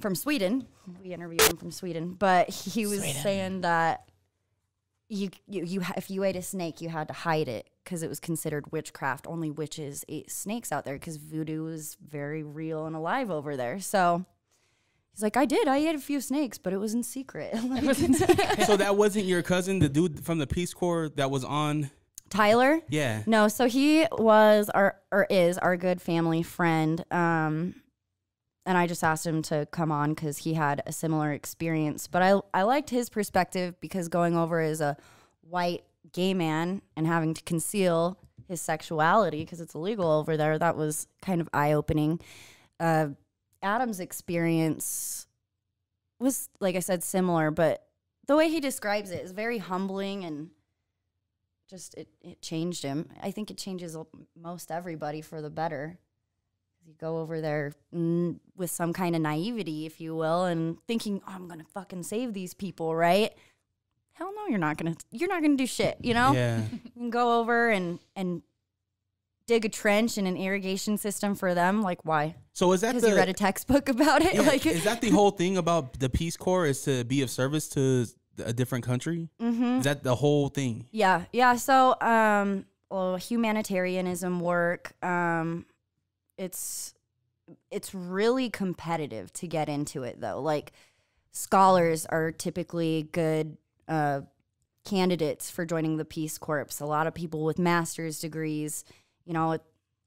from Sweden. We interviewed him from Sweden, but he was saying that you if you ate a snake, you had to hide it because it was considered witchcraft. Only witches ate snakes out there because voodoo is very real and alive over there. So he's like, I ate a few snakes, but it was in secret. So that wasn't your cousin, the dude from the Peace Corps that was on? Tyler? Yeah. No, so he was is our good family friend. And I just asked him to come on because he had a similar experience. But I liked his perspective because going over as a white gay man and having to conceal his sexuality because it's illegal over there, that was kind of eye-opening. Adam's experience was, like I said, similar, but the way he describes it is very humbling and just it changed him. I think it changes most everybody for the better. You go over there with some kind of naivety, if you will, and thinking, oh, I'm going to fucking save these people, right? Hell no, you're not going to do shit, you know? Yeah. You can go over and dig a trench and an irrigation system for them. Like, why? So is that because you read a textbook about it? Yeah, like, is that the whole thing about the Peace Corps, is to be of service to a different country? Mm-hmm. Is that the whole thing? Yeah. So, humanitarianism work, it's really competitive to get into it, though. Like, scholars are typically good candidates for joining the Peace Corps. A lot of people with master's degrees, you know.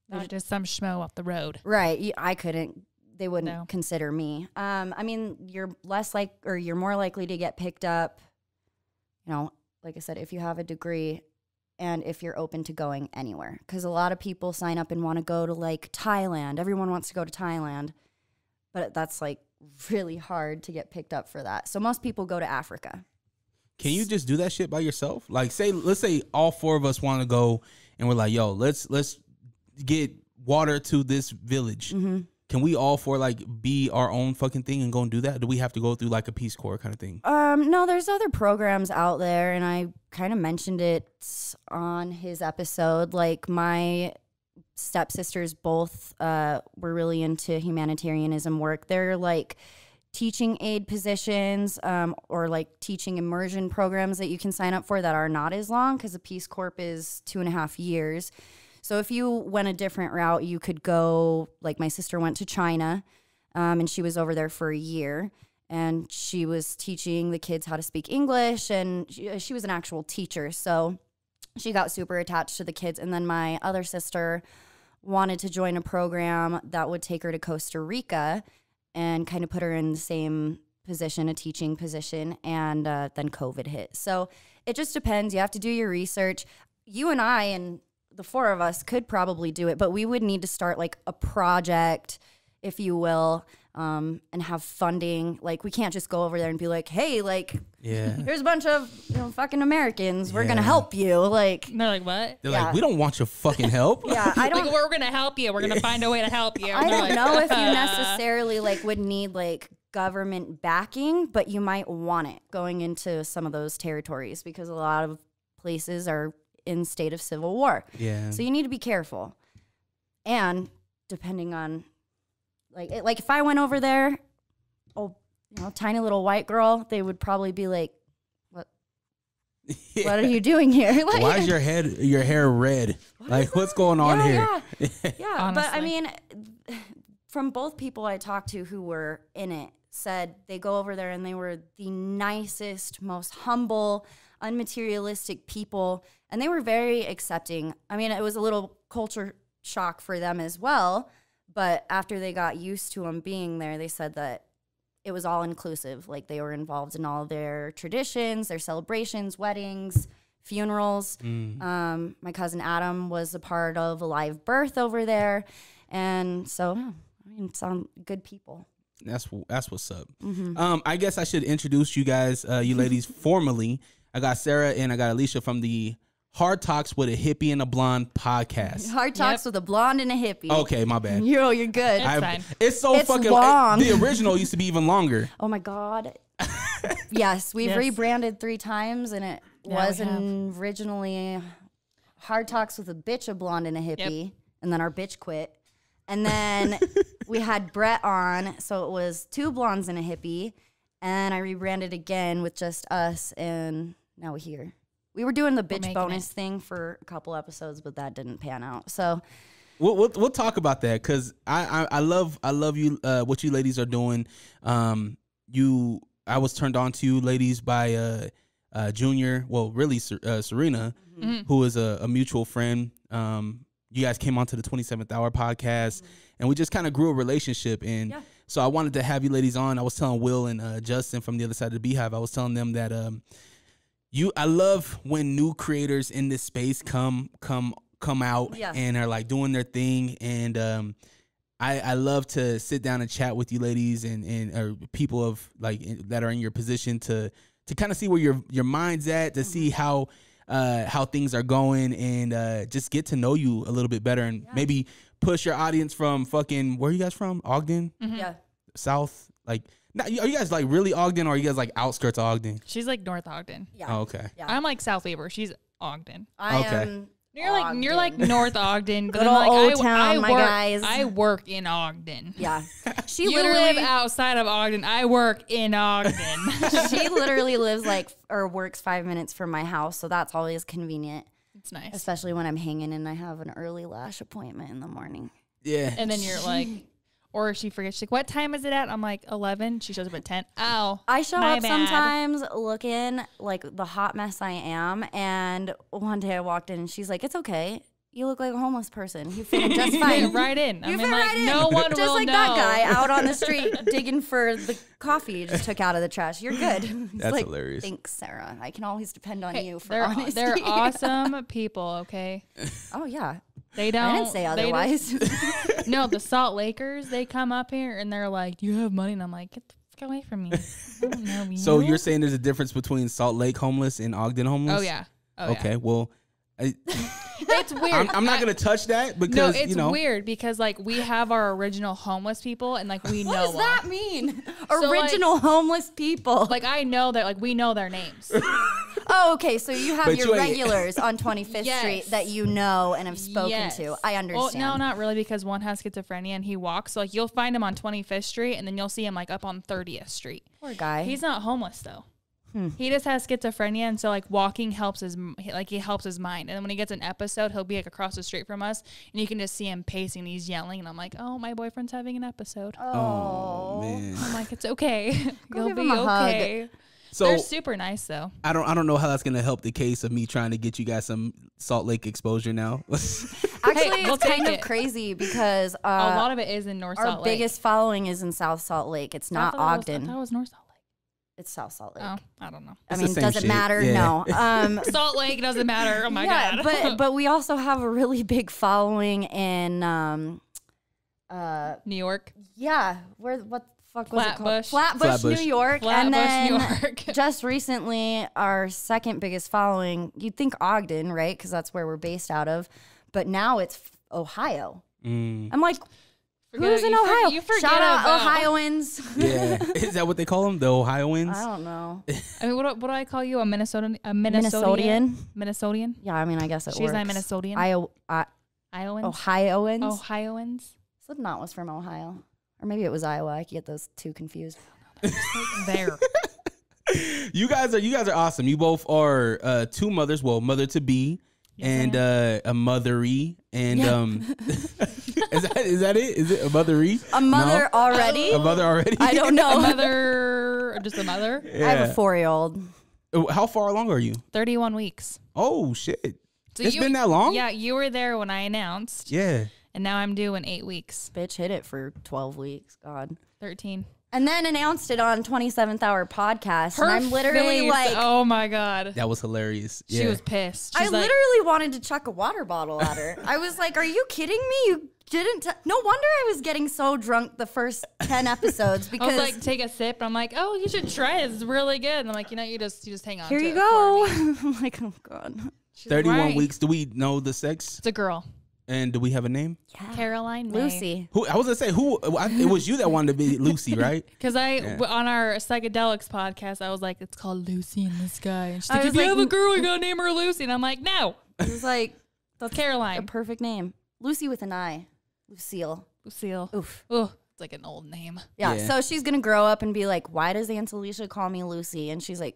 Not just some schmo off the road. Right. I couldn't. They wouldn't consider me. I mean, you're more likely to get picked up, you know, like I said, if you have a degree and if you're open to going anywhere. Because a lot of people sign up and want to go to, like, Thailand. Everyone wants to go to Thailand. But that's, like, really hard to get picked up for that. So most people go to Africa. Can you just do that shit by yourself? Like, let's say all four of us want to go and we're like, yo, let's get water to this village. Mm-hmm. Can we all four, like, be our own fucking thing and go and do that? Do we have to go through, like, a Peace Corps kind of thing? No, there's other programs out there, and I kind of mentioned it on his episode. Like, my stepsisters both were really into humanitarianism work. They're, like, teaching aid positions or, like, teaching immersion programs that you can sign up for that are not as long because the Peace Corps is 2.5 years. So if you went a different route, you could go, like my sister went to China, and she was over there for a year, and she was teaching the kids how to speak English, and she was an actual teacher, so she got super attached to the kids. And then my other sister wanted to join a program that would take her to Costa Rica and kind of put her in the same position, a teaching position, and then COVID hit. So it just depends. You have to do your research. You and I and the four of us could probably do it, but we would need to start, like, a project, if you will, and have funding. Like, we can't just go over there and be like, hey, like, here's a bunch of, you know, fucking Americans. We're going to help you. Like, and they're like, what? They're like, we don't want your fucking help. Yeah, I don't. Like, we're going to help you. We're going to find a way to help you. I don't know if you necessarily, like, would need, like, government backing, but you might want it going into some of those territories because a lot of places are in state of civil war. Yeah. So you need to be careful. And depending on, like if I went over there, you know, tiny little white girl, they would probably be like, what are you doing here? Like, why is your hair red? Like, what's going on here? Yeah. But I mean, from both people I talked to who were in it, said they go over there and they were the nicest, most humble, unmaterialistic people, and they were very accepting. I mean, it was a little culture shock for them as well, but after they got used to them being there, they said that it was all inclusive. Like, they were involved in all their traditions, their celebrations, weddings, funerals. My cousin Adam was a part of a live birth over there, and so I mean, some good people. That's what's up. I guess I should introduce you guys, you ladies, formally. I got Sarah and I got Alicia from the Hard Talks with a Hippie and a Blonde podcast. Hard Talks with a Blonde and a Hippie. Okay, my bad. You're good. It's fine. It's so fucking long. The original used to be even longer. Oh my God. Yes, we've rebranded 3 times, and it was originally Hard Talks with a Bitch, a Blonde, and a Hippie, and then our bitch quit. And then we had Brett on, so it was 2 blondes and a hippie. And I rebranded again with just us, and now we're here. We were doing the bitch bonus thing for a couple episodes, but that didn't pan out. So we'll talk about that because I love you what you ladies are doing. I was turned on to you ladies by Junior, well really Serena, who is a mutual friend. You guys came onto the 27th Hour podcast, and we just kind of grew a relationship. And so I wanted to have you ladies on. I was telling Will and Justin from the other side of the Beehive, I was telling them that I love when new creators in this space come out and are like doing their thing. And I love to sit down and chat with you ladies and people of like that are in your position to kind of see where your mind's at, to see how things are going, and just get to know you a little bit better, and maybe push your audience from fucking, where are you guys from? Ogden? Yeah. South? Like, are you guys like really Ogden, or are you guys like outskirts of Ogden? She's like North Ogden. Yeah. Oh, okay. Yeah. I'm like South Weaver. She's Ogden. I Okay. am You're like North Ogden. Good old Old Town, my work, guys. I work in Ogden. Yeah. She You literally live outside of Ogden. I work in Ogden. she literally lives or works 5 minutes from my house, so that's always convenient, It's nice. especially when I'm hanging and I have an early lash appointment in the morning. Yeah. And then you're like, or she forgets. She's like, what time is it at? I'm like, 11. She shows up at 10. Ow. I show my up bad. sometimes looking like the hot mess I am, and one day I walked in and she's like, "It's okay. You look like a homeless person. You fit just fine." Fit right in. I You mean, fit like, right in. no one just will like know. that guy out on the street digging for the coffee you just took out of the trash. You're good. He's That's like, hilarious. Thanks, Sarah. I can always depend on Hey, you for they're honesty. they're awesome people. Okay, Oh yeah, they don't. I didn't say they otherwise. just- no, the Salt Lakers. They come up here and they're like, "You have money," and I'm like, "Get the fuck away from me." I don't know you. So you're saying there's a difference between Salt Lake homeless and Ogden homeless? Oh yeah. Oh, Okay. Well, It's weird. I'm not gonna touch that No, because it's you know. weird because like we have our original homeless people and like we What know does that them. mean? So, like- Original homeless people. Like I know that like we know their names. Oh, okay. So you have But your you ain't- regulars on 25th Yes. Street that you know and have spoken Yes. to. I understand. Well, no, not really because one has schizophrenia and he walks. So like you'll find him on 25th Street and then you'll see him like up on 30th Street. Poor guy. He's not homeless though. He just has schizophrenia, and so like walking helps he helps his mind. And then when he gets an episode, he'll be like across the street from us, and you can just see him pacing. And he's yelling, and I'm like, "Oh, my boyfriend's having an episode." Oh man. I'm like, "It's okay. You'll give be him a hug. okay." So They're super nice though. I don't know how that's gonna help the case of me trying to get you guys some Salt Lake exposure now. Actually, we'll it's kind take of it. crazy because A lot of it is in North our Salt Lake. biggest following is in South Salt Lake. It's not I thought Ogden. it was North Salt Lake. It's South Salt Lake. Oh, I don't know. I It's the mean, same does it shit. matter? Yeah. No. Salt Lake doesn't matter. Oh my yeah, god. but we also have a really big following in New York, what the fuck was it called? Flatbush. Flatbush, Flatbush. New York. Flatbush, And then New York. just recently, our second biggest following, you'd think Ogden, right? Because that's where we're based out of. But now it's Ohio. I'm like, who's in Ohio? You forget Shout out about- Ohioans. Yeah, is that what they call them? The Ohioans? I don't know. I mean, what do I call you? A Minnesotan? Minnesotian? Minnesotian? Yeah, I mean, I guess it She's works. not Minnesotian. Iowans? Ohioans. Ohioans? Slipknot was from Ohio. Or maybe it was Iowa. I get those two confused. There. You guys are awesome. You both are two mothers. Well, mother to be and a mothery. And is that it? Is it a mothery? A mother already? A mother already? I don't know. A mother, just a mother? I have a 4-year-old. How far along are you? 31 weeks. Oh shit! So It's been that long? Yeah, you were there when I announced. Yeah. And now I'm due in 8 weeks. Bitch hit it for 12 weeks. God. 13. And then announced it on 27th Hour podcast. And I'm literally face, like, oh my God. That was hilarious. She was pissed. I She's like, literally wanted to chuck a water bottle at her. I was like, are you kidding me? You didn't. No wonder I was getting so drunk the first 10 episodes I because was like, take a sip. I'm like, oh, you should try it. It's really good. And I'm like, you just hang on. here to you it go. for me. I'm like, oh, God. She's 31 right. weeks. Do we know the sex? It's a girl. And do we have a name? Caroline May. Lucy. Who I was gonna say it was you that wanted to be Lucy, right? Because on our psychedelics podcast, I was like, it's called Lucy in the Sky. And she's I like, was if you like, have a girl, you gotta name her Lucy. And I'm like, no, It was like, that's a Caroline. perfect name. Lucy with an I. Lucille. Lucille. Oof. Oh, it's like an old name. Yeah. Yeah. So she's gonna grow up and be like, "Why does Aunt Alicia call me Lucy?" And she's like,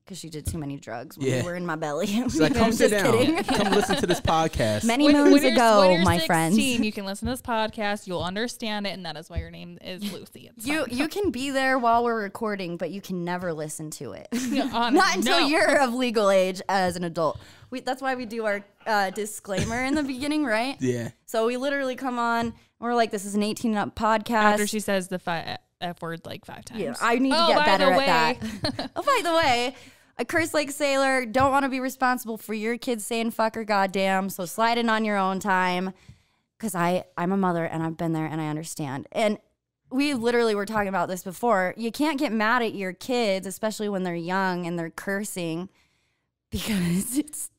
"Because she did too many drugs when Yeah. we were in my belly." She's like, come sit down. Come listen to this podcast. Many moons when ago, you're my 16, friends. you can listen to this podcast. You'll understand it, and that is why your name is Lucy. It's You can be there while we're recording, but you can never listen to it. fine. Not until you're of legal age as an adult. That's why we do our disclaimer in the beginning, right? Yeah. So we literally come on, and we're like, "This is an 18 and up podcast." After she says the F word like 5 times. Yeah, I need to get better at that. Oh, by the way, I curse like a sailor. Don't want to be responsible for your kids saying fuck or goddamn. So slide in on your own time. Because I'm a mother and I've been there and I understand. And we literally were talking about this before. You can't get mad at your kids, especially when they're young and they're cursing. Because it's...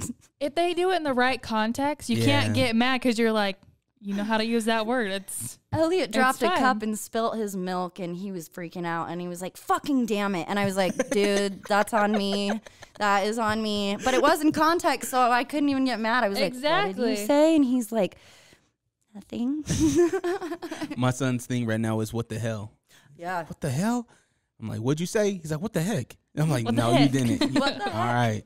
If they do it in the right context, you Yeah. can't get mad because you're like, you know how to use that word. It's Elliot dropped a fine. cup and spilt his milk and he was freaking out and he was like, fucking damn it. And I was like, dude, that's on me. That is on me. But it was in context, so I couldn't even get mad. I was like, what did Exactly. you say? And he's like, nothing. My son's thing right now is what the hell? Yeah. What the hell? I'm like, what'd you say? He's like, what the heck? And I'm like, What the no, you heck? didn't. What the All right.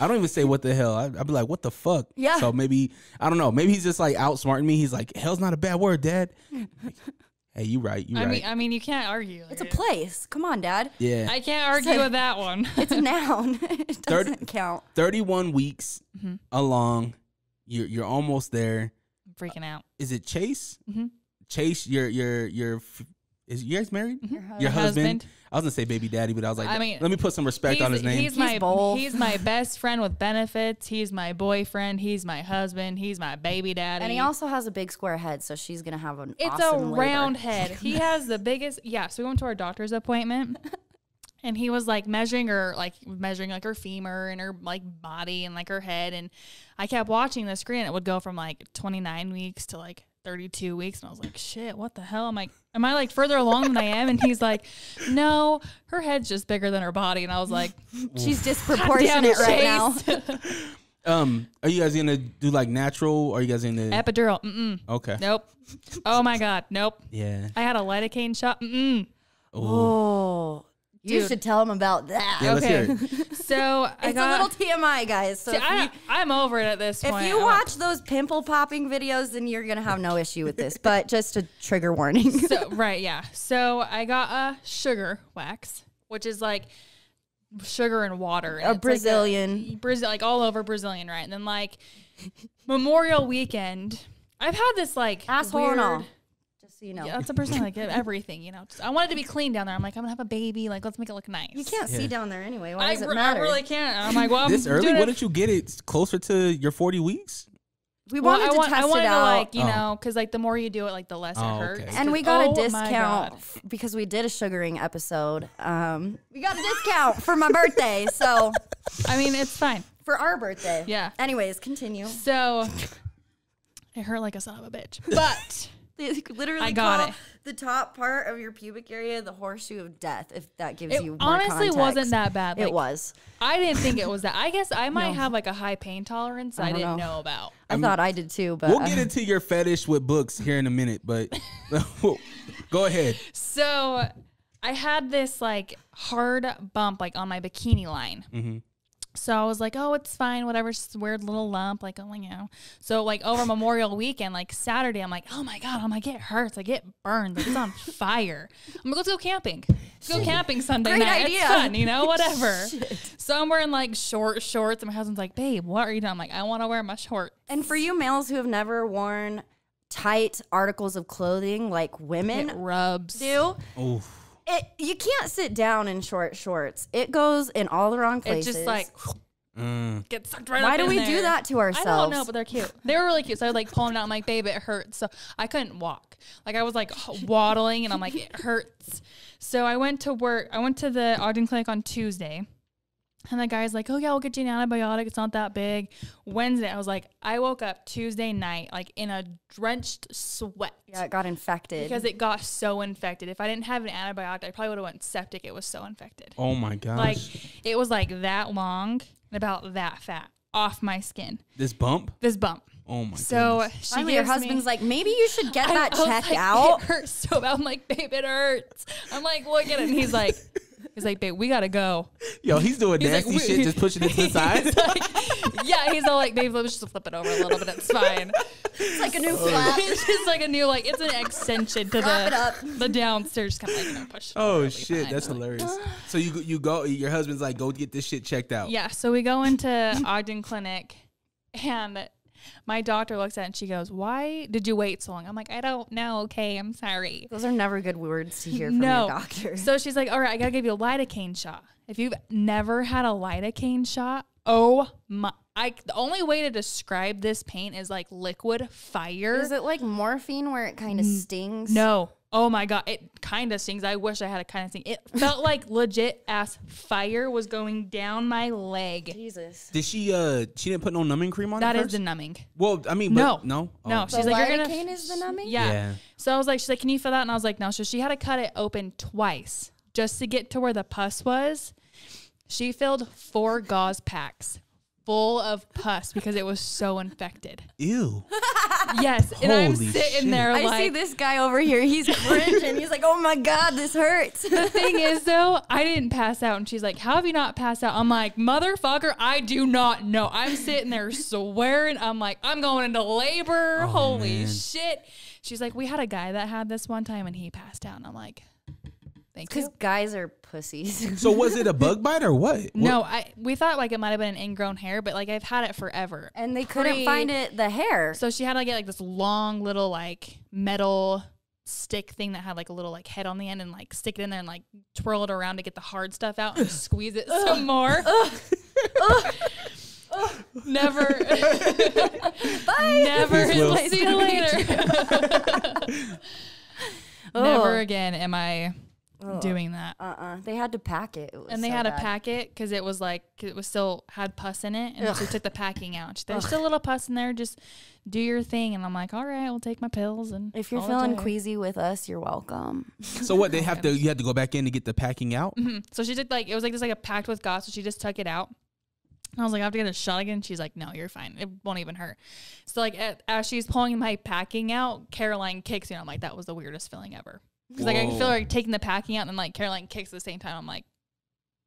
I don't even say what the hell. I'd be like, what the fuck? Yeah. So maybe, I don't know. Maybe he's just like outsmarting me. He's like, hell's not a bad word, Dad. Like, hey, you right. You right. I mean, you can't argue. It's a place. Come on, Dad. Yeah. I can't argue with that one. It's a noun. It doesn't count. 31 weeks Mm-hmm. along. You're almost there. I'm freaking out. Is it Chase? Mhm. Chase, is you guys married? Mm-hmm. Your My husband? I was gonna say baby daddy, but I was like, I mean, let me put some respect on his name. He's my both. he's my best friend with benefits. He's my boyfriend. He's my husband. He's my baby daddy. And he also has a big square head, so she's going to have an It's awesome a labor. round head. He has the biggest. Yeah. So we went to our doctor's appointment, and he was like measuring like her femur and her like body and like her head, and I kept watching the screen. It would go from like 29 weeks to like 32 weeks, and I was like, shit, what the hell? I'm like, am I like further along than I am? And he's like, no, her head's just bigger than her body. And I was like, She's disproportionate right now. Are you guys gonna do like natural? Or are you guys gonna Epidural. Mm-mm. Okay. Nope. Oh my God. Nope. Yeah. I had a lidocaine shot. Mm-mm. Oh, you Dude. should tell him about that. Yeah, let's hear Okay. it. So I It's got a little TMI, guys. So See, if I'm over it at this point. you watch those pimple popping videos, then you're going to have no issue with this. But just a trigger warning. So, right, yeah. So I got a sugar wax, which is like sugar and water. And A it's Brazilian. Brazil, like all over Brazilian, right? And then like Memorial Weekend, I've had this like Asshole weird, and all. Just so you know. Yeah, that's a person like everything, you know. Just, I wanted to be clean down there. I'm like, I'm gonna have a baby. Like, let's make it look nice. You can't see Yeah. down there anyway. Why I, does it I matter? really can't. I'm like, well, This I'm early? doing Why it. didn't you get it closer to your 40 weeks? we Well, wanted to test I wanted it to out. like, you Oh. know, because like the more you do it, like the less Oh, it hurts. okay. and we 'Cause, got oh a my discount God. because we did a sugaring episode. We got a discount for my birthday. So I mean, it's fine. for our birthday. Yeah. Anyways, continue. So it hurt like a son of a bitch, but They literally I got call it. the top part of your pubic area the horseshoe of death, if that gives it you more honestly context. wasn't that bad. Like, It was. I didn't think it was that. I guess I might No. have like a high pain tolerance that I don't didn't know. know about. I thought I did too, but We'll get into your fetish with books here in a minute, but go ahead. So I had this like hard bump like on my bikini line. Mm-hmm. So I was like, oh, it's fine, whatever. It's just a weird little lump, like, oh, you know. So like over Memorial Weekend, like Saturday, I'm like, oh my God, I'm like, it hurts, like it burns, like it's on fire. I'm like, let's go camping. Let's go camping Sunday Great night. idea. It's fun, you know, whatever. So I'm wearing like shorts, and my husband's like, babe, what are you doing? I'm like, I want to wear my shorts. and for you males who have never worn tight articles of clothing like women It rubs. do, Oof. you can't sit down in short shorts. It goes in all the wrong It places. just like gets sucked right Why up do in we there. do that to I ourselves? don't know, but they're cute. They were really cute. So I would like pull them out. I'm like, babe, it hurts. So I couldn't walk. Like I was like waddling, and I'm like, it hurts. So I went to work. I went to the Ogden Clinic on Tuesday, and the guy's like, oh yeah, we'll get you an antibiotic. It's not that big. Wednesday, I was like, I woke up Tuesday night like in a drenched sweat. Yeah, it got infected. Because it got so infected. If I didn't have an antibiotic, I probably would have went septic. It was so infected. Oh my gosh. Like it was like that long and about that fat off my skin. This bump? This bump. Oh my So goodness. she Finally, your gives me- husband's like, maybe you should get that I was checked like, out. It hurts so bad. I'm like, babe, it hurts. I'm like, look at it. And he's like, babe, we gotta go. Yo, he's doing He's nasty like, shit, just pushing it to the side. He's like, yeah, he's all like, babe, let's just flip it over a little bit. It's fine. It's like a new flap. It's just like a new, like, it's an extension to Wrap it up. the downstairs, kind of like, push. it Oh really shit, fine. that's hilarious. So you go, your husband's like, go get this shit checked out. Yeah, so we go into Ogden Clinic, and my doctor looks at it and she goes, why did you wait so long? I'm like, I don't know. Okay, I'm sorry. Those are never good words to hear from No. your doctor. So she's like, all right, I got to give you a lidocaine shot. If you've never had a lidocaine shot, oh my, the only way to describe this pain is like liquid fire. Is it like morphine where it kind of stings? No. Oh my God. It kind of stings. I wish I had a kind of sting. It felt like legit ass fire was going down my leg. Jesus. Did she didn't put no numbing cream on That it is first? the numbing. Well, I mean, No. but no. Oh. No. The She's like, you're going lidocaine is the numbing? Yeah. So I was like, she's like, can you feel that? And I was like, no. So she had to cut it open twice just to get to where the pus was. She filled 4 gauze packs full of pus because it was so infected. Ew. Yes. And I'm Holy sitting shit. there I like, see this guy over here. He's cringing. He's like, oh my God, this hurts. the thing is though, I didn't pass out. And she's like, how have you not passed out? I'm like, motherfucker, I do not know. I'm sitting there swearing. I'm like, I'm going into labor. Oh, Holy man. shit. She's like, we had a guy that had this one time and he passed out. And I'm like, thank Because you. guys are pussies. So was it a bug bite or what? No, we thought like it might have been an ingrown hair, but like I've had it forever. And they couldn't find it, the hair. So she had to get like this long little like metal stick thing that had like a little like head on the end and like stick it in there and like twirl it around to get the hard stuff out and squeeze it some more. Never. Bye. Never. Peace, Will. See you later. Never again am I doing that. They had to pack it. It was And they so had to bad. pack it because it was like, it was still had pus in it. And so we took the packing out. There's still a little pus in there. Just do your thing. And I'm like, all right, I'll take my pills. And If you're call it feeling a day. queasy with us, you're welcome. So what, you had to go back in to get the packing out? So she took like, it was like this like a packed with gauze. So she just took it out. And I was like, I have to get a shot again. She's like, no, you're fine. It won't even hurt. So like as she's pulling my packing out, Caroline kicks me. And I'm like, that was the weirdest feeling ever. Because like I can feel her taking the packing out and then like Caroline kicks at the same time. I'm like,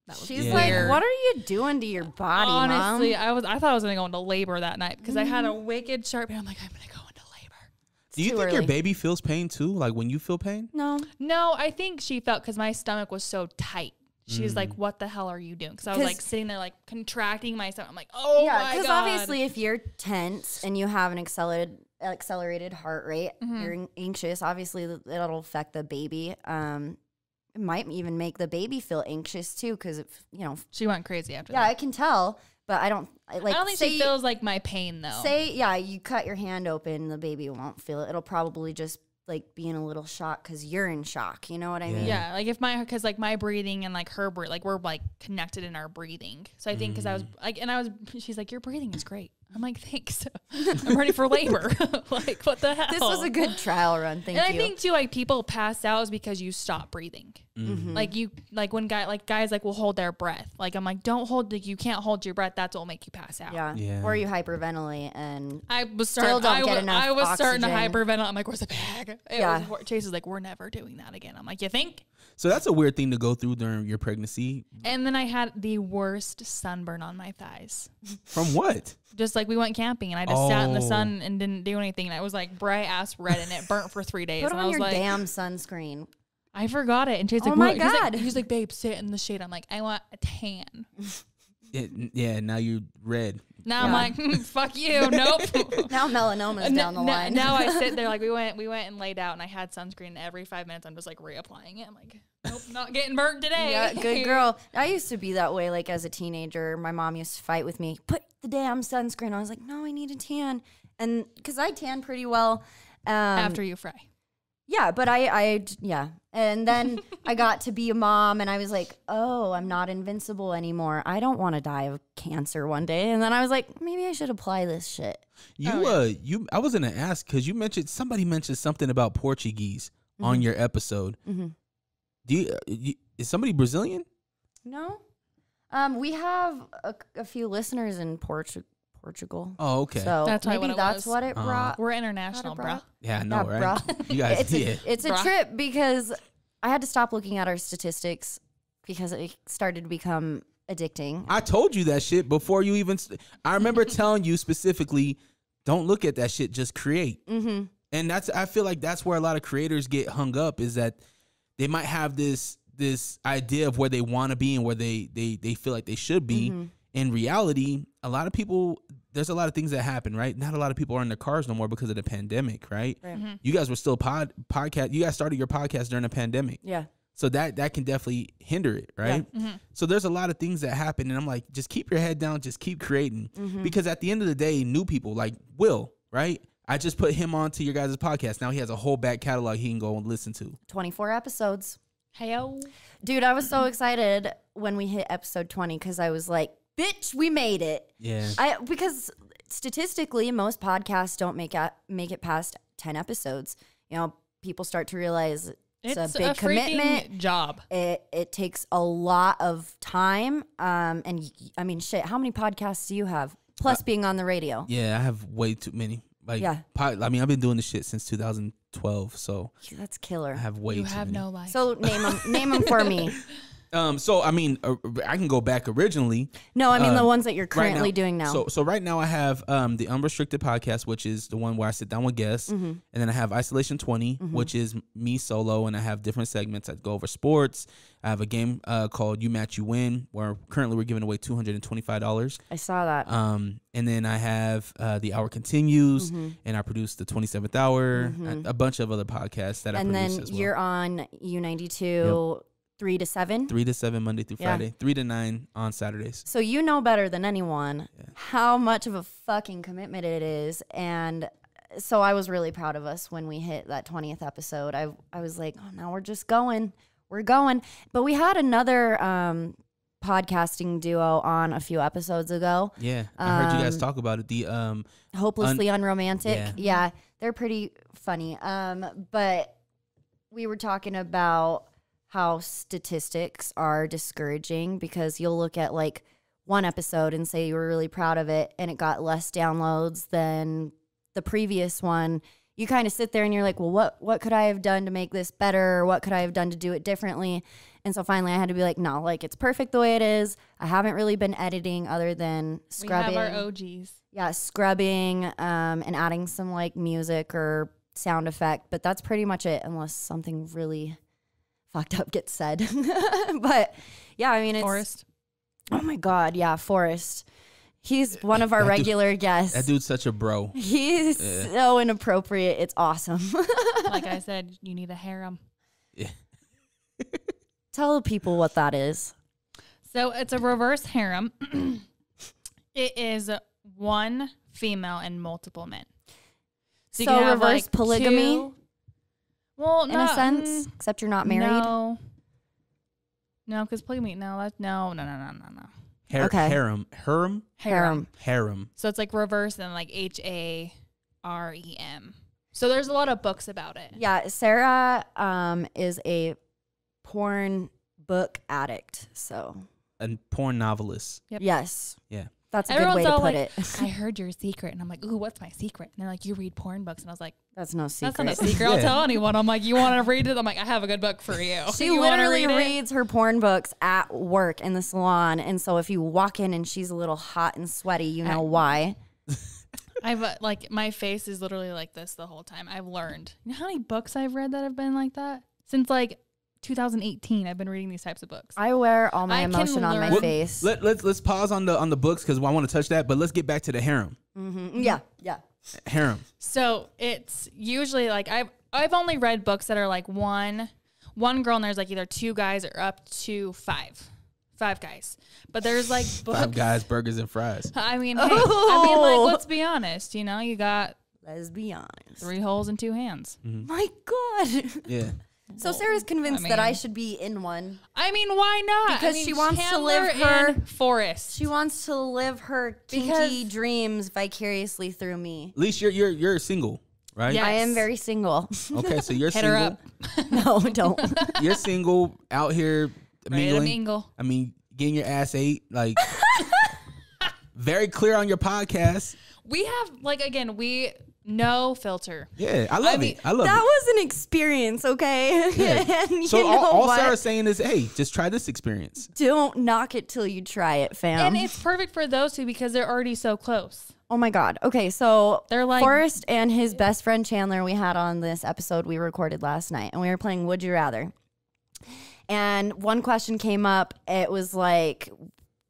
that was She's Yeah. like, weird. what are you doing to your body, Honestly, Mom? I thought I was gonna go into labor that night because I had a wicked sharp pain. I'm like, I'm gonna go into labor. Do you too think your early. baby feels pain too? Like when you feel pain? No. No, I think she felt because my stomach was so tight. She was like, what the hell are you doing? Because I was 'Cause- like sitting there like contracting my stomach. I'm like, oh Yeah, my because God. obviously if you're tense and you have an accelerated heart rate, you're anxious, obviously that'll affect the baby. It might even make the baby feel anxious too because, She went crazy after yeah, that. I can tell, but I don't think she feels like my pain though. you cut your hand open, the baby won't feel it. It'll probably just like be in a little shock because you're in shock. You know what I mean? Yeah, like if because like my breathing and like her like we're like connected in our breathing. So I think because I was like, she's like, your breathing is great. I'm like, thanks. I'm ready for labor. Like, what the hell? This was a good trial run. Thank and you. I think too, like people pass out is because you stop breathing. Like when guys like will hold their breath. Like I'm like, don't hold. Like, you can't hold your breath. That's what will make you pass out. Yeah. Or you hyperventilate and I was Still starting. don't get enough I was starting to oxygen. hyperventilate. I'm like, where's the bag? Yeah. Chase is like, we're never doing that again. I'm like, you think? So that's a weird thing to go through during your pregnancy. And then I had the worst sunburn on my thighs. From what? Just like we went camping and I just sat in the Oh. sun and didn't do anything. And I was like bright ass red and it burnt for 3 days. put and I on was your like, damn sunscreen. I forgot it. And she's Oh like, my what? God. He's like, babe, sit in the shade. I'm like, I want a tan. Yeah, now you're red. Now I'm like, fuck you. Nope. Now melanoma's down the line. Now I sit there like we went and laid out and I had sunscreen and every 5 minutes. I'm just like reapplying it. I'm like, nope, not getting burnt today. Yeah, good girl. I used to be that way, like as a teenager. My mom used to fight with me. Put the damn sunscreen. I was like, no, I need a tan, and because I tan pretty well. After you fry. Yeah, but yeah. And then I got to be a mom and I was like, oh, I'm not invincible anymore. I don't want to die of cancer one day. And then I was like, maybe I should apply this shit. I was gonna ask because somebody mentioned something about Portuguese on your episode. Mm-hmm. Is somebody Brazilian? No? We have a few listeners in Portugal. Oh, okay. So That's probably maybe what it that's was. what it brought. We're international, Brought it bro. brought? Yeah, I know, Yeah, right? bruh. You guys, It's a Bruh. trip because I had to stop looking at our statistics because it started to become addicting. I told you that shit before you even. I remember telling you specifically, don't look at that shit. Just create. Mm-hmm. And I feel like that's where a lot of creators get hung up, is that they might have this idea of where they want to be and where they feel like they should be. Mm-hmm. In reality, a lot of people, there's a lot of things that happen, right? Not a lot of people are in their cars no more because of the pandemic, right? Right. You guys were still podcast. You guys started your podcast during the pandemic. Yeah. So that can definitely hinder it, right? So there's a lot of things that happen, and I'm like, just keep your head down, just keep creating, because at the end of the day, new people like Will, right? I just put him onto your guys' podcast. Now he has a whole back catalog he can go and listen to. 24 episodes. Heyo. Dude, I was so excited when we hit episode 20 because I was like, bitch, we made it. Yeah. Because statistically, most podcasts don't make it past 10 episodes. You know, people start to realize it's a big commitment. Job. It takes a lot of time. And I mean, shit, how many podcasts do you have? Plus being on the radio. Yeah, I have way too many. Like, Yeah. I mean, I've been doing this shit since 2012, so That's killer. I have way You too have many. no life. So name them for me. So I mean, I can go back originally. No, I mean the ones that you're Right currently doing now. So right now I have the Unrestricted podcast, which is the one where I sit down with guests, Mm-hmm. and then I have Isolation 20, which is me solo, and I have different segments that go over sports. I have a game called You Match You Win, where currently we're giving away $225. I saw that. And then I have The Hour Continues, Mm-hmm. and I produce the 27th Hour, a bunch of other podcasts that I and produce then as well. you're on U92 3 to 7. 3 to 7 Monday through Yeah. Friday, 3 to 9 on Saturdays. So you know better than anyone how much of a fucking commitment it is. And so I was really proud of us when we hit that 20th episode. I was like, oh, now we're just going. We're going. But we had another podcasting duo on a few episodes ago. Yeah, I heard you guys talk about it. The Hopelessly Unromantic. Yeah. Yeah, they're pretty funny. But we were talking about how statistics are discouraging because you'll look at like one episode and say you were really proud of it and it got less downloads than the previous one. You kind of sit there and you're like, well, what could I have done to make this better? Or what could I have done to do it differently? And so finally I had to be like, no, like it's perfect the way it is. I haven't really been editing other than scrubbing. We have our OGs. Yeah, scrubbing and adding some like music or sound effect. But that's pretty much it unless something really fucked up gets said. But yeah, I mean, it's Forrest. Oh my God. Yeah. Forrest. He's one of our regular guests. that dude's such a bro. He's so inappropriate. It's awesome. Like I said, you need a harem. Yeah. Tell people what that is. So it's a reverse harem. It is one female and multiple men. So you can have, reverse like, polygamy? two- Well, In a sense, except you're not married. No, because polygamy. No. Okay. Harem. So it's like reverse and like HAREM. So there's a lot of books about it. Yeah. Sarah is a porn book addict. So And porn novelist. Yep. yes. Yeah. That's a Everyone's good way to all put like, it. I heard your secret. And I'm like, ooh, what's my secret? And they're like, you read porn books. And I was like, That's no secret. that's not a secret. I'll Yeah. tell anyone. I'm like, you want to read it? I'm like, I have a good book for you. She You wanna literally read it? reads her porn books at work in the salon. And so if you walk in and she's a little hot and sweaty, you know why. I've like, my face is literally like this the whole time. I've learned. You know how many books I've read that have been like that? Since like 2018, I've been reading these types of books. I wear all my I can emotion on my learn- face. Let's pause on the books because I want to touch that, but let's get back to the harem. Yeah. Harem. So it's usually like I've only read books that are like one girl and there's like either two guys or up to five guys. But there's like books. 5 guys, burgers, and fries. I mean, hey, I mean, like, let's be honest. You know, you got Let's be honest. 3 holes and 2 hands. My God. Yeah. So Sarah's convinced I that I mean- should be in one. I mean, why not? Because I mean, she wants to Chandler live her- and Forrest. She wants to live her kinky dreams vicariously through me. At least you're single, right? Yeah. I Yes. am very single. Okay, so you're Hit single. her up. No, don't. You're single out here Ready to mingling. mingle. I mean, getting your ass ate, like very clear on your podcast. We have we no filter. Yeah, I love it. I love that it. was an experience, okay? Yeah. And So you know all what? Sarah's saying is, hey, just try this experience. Don't knock it till you try it, fam. And it's perfect for those two because they're already so close. Oh my God. Okay, so They're like- Forrest and his best friend Chandler, we had on this episode we recorded last night, and we were playing Would You Rather. And one question came up. It was like,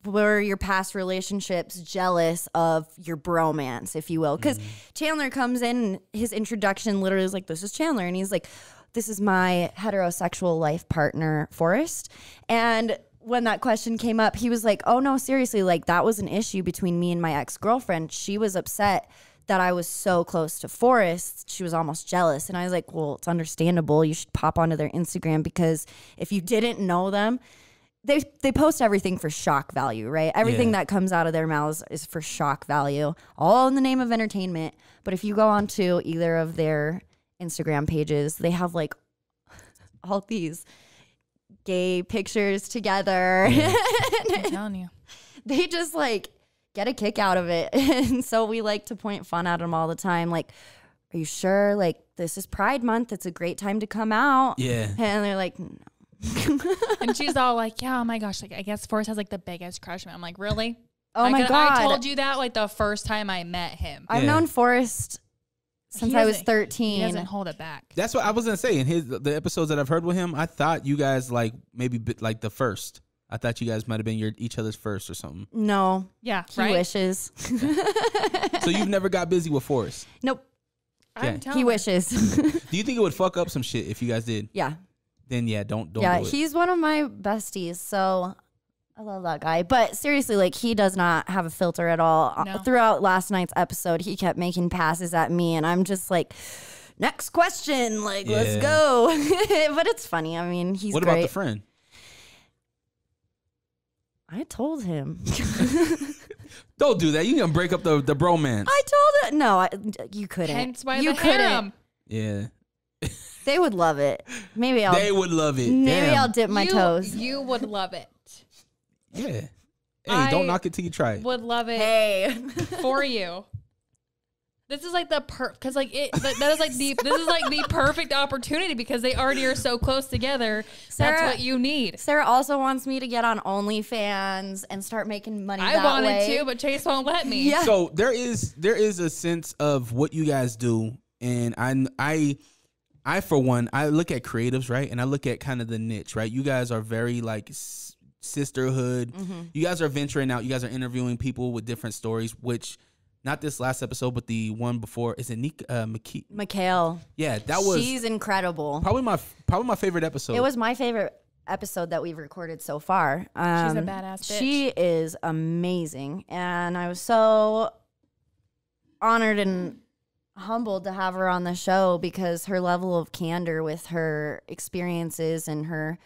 were your past relationships jealous of your bromance, if you will? Because Chandler comes in, and his introduction literally is like, this is Chandler. And he's like, this is my heterosexual life partner, Forrest. And when that question came up, he was like, oh no, seriously, like that was an issue between me and my ex-girlfriend. She was upset that I was so close to Forrest. She was almost jealous. And I was like, well, it's understandable. You should pop onto their Instagram, because if you didn't know them, they post everything for shock value, right? Everything that comes out of their mouths is for shock value, all in the name of entertainment. But if you go onto either of their Instagram pages, they have like all these gay pictures together. I'm telling you. They just like get a kick out of it. And so we like to point fun at them all the time. Like, are you sure? Like, this is Pride Month. It's a great time to come out. Yeah. And they're like, no. And she's all like, yeah, oh my gosh, like I guess Forrest has like the biggest crush on me. I'm like, really? Oh my God. I told you that like the first time I met him. I've Yeah. known Forrest since He I was doesn't- 13. He doesn't hold it back. That's what I was gonna say. In the episodes that I've heard with him, I thought you guys like maybe like the first. I thought you guys might have been each other's first or something. No, Yeah, he right? wishes. So you've never got busy with Forrest. Nope, I'm Yeah. telling he you. wishes. Do you think it would fuck up some shit if you guys did? Yeah. Then yeah, don't Yeah, do it. he's one of my besties, so I love that guy. But seriously, like, he does not have a filter at all. No. Throughout last night's episode, he kept making passes at me, and I'm just like, next question, like, let's Yeah. go. But it's funny. I mean, he's What great. about the friend? I told him. Don't do that. You gonna break up the bromance. I told it. No, you couldn't. Hence why you the harem. Yeah. They would love it. Maybe I'll. They would love it. Maybe Damn. I'll dip my toes. You would love it. Yeah. Hey, I don't knock it till you try it. Would love it Hey. for you. This is like because like that is like this is like the perfect opportunity because they already are so close together. That's Sarah- what you need. Sarah also wants me to get on OnlyFans and start making money I that wanted way. to, but Chase won't let me. Yeah. So there is a sense of what you guys do, and I for one, I look at creatives, right, and I look at kind of the niche, right. You guys are very like sisterhood. Mm-hmm. You guys are venturing out. You guys are interviewing people with different stories, which. Not this last episode, but the one before. Is it Mikhail. Yeah, that was She's incredible. probably my favorite episode. It was my favorite episode that we've recorded so far. She's a badass bitch. She is amazing. And I was so honored and humbled to have her on the show because her level of candor with her experiences and her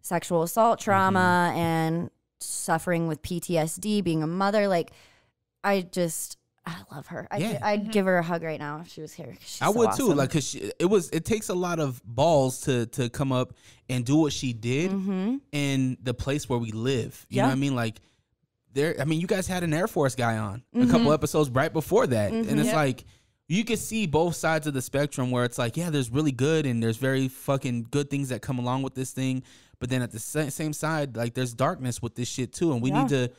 sexual assault trauma and suffering with PTSD, being a mother. Like, I love her. Yeah. I'd give her a hug right now if she was here. She's I so would too, awesome. like, cause it takes a lot of balls to come up and do what she did in the place where we live. You know what I mean? Like, you guys had an Air Force guy on a couple episodes right before that, and it's like you can see both sides of the spectrum where it's like, yeah, there's really good and there's very fucking good things that come along with this thing, but then at the same side, like, there's darkness with this shit too, and we need to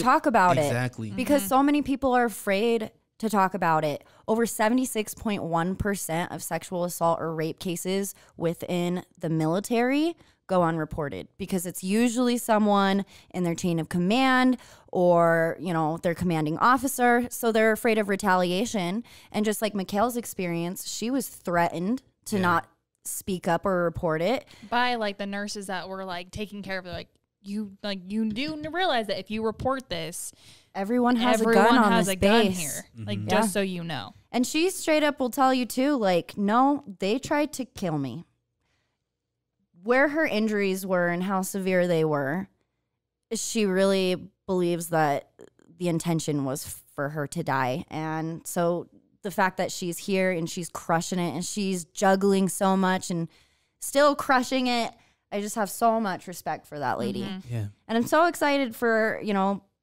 talk about it. exactly. Because so many people are afraid to talk about it. Over 76.1% of sexual assault or rape cases within the military go unreported because it's usually someone in their chain of command or, their commanding officer. So they're afraid of retaliation. And just like Mikhail's experience, she was threatened to not speak up or report it. By like the nurses that were like taking care of her, you do realize that if you report this, Everyone has a everyone gun on has this a gun base. here. Like Yeah. just so you know. And she straight up will tell you too, like, no, they tried to kill me. Where her injuries were and how severe they were, she really believes that the intention was for her to die. And so the fact that she's here and she's crushing it and she's juggling so much and still crushing it, I just have so much respect for that lady. Yeah. And I'm so excited for,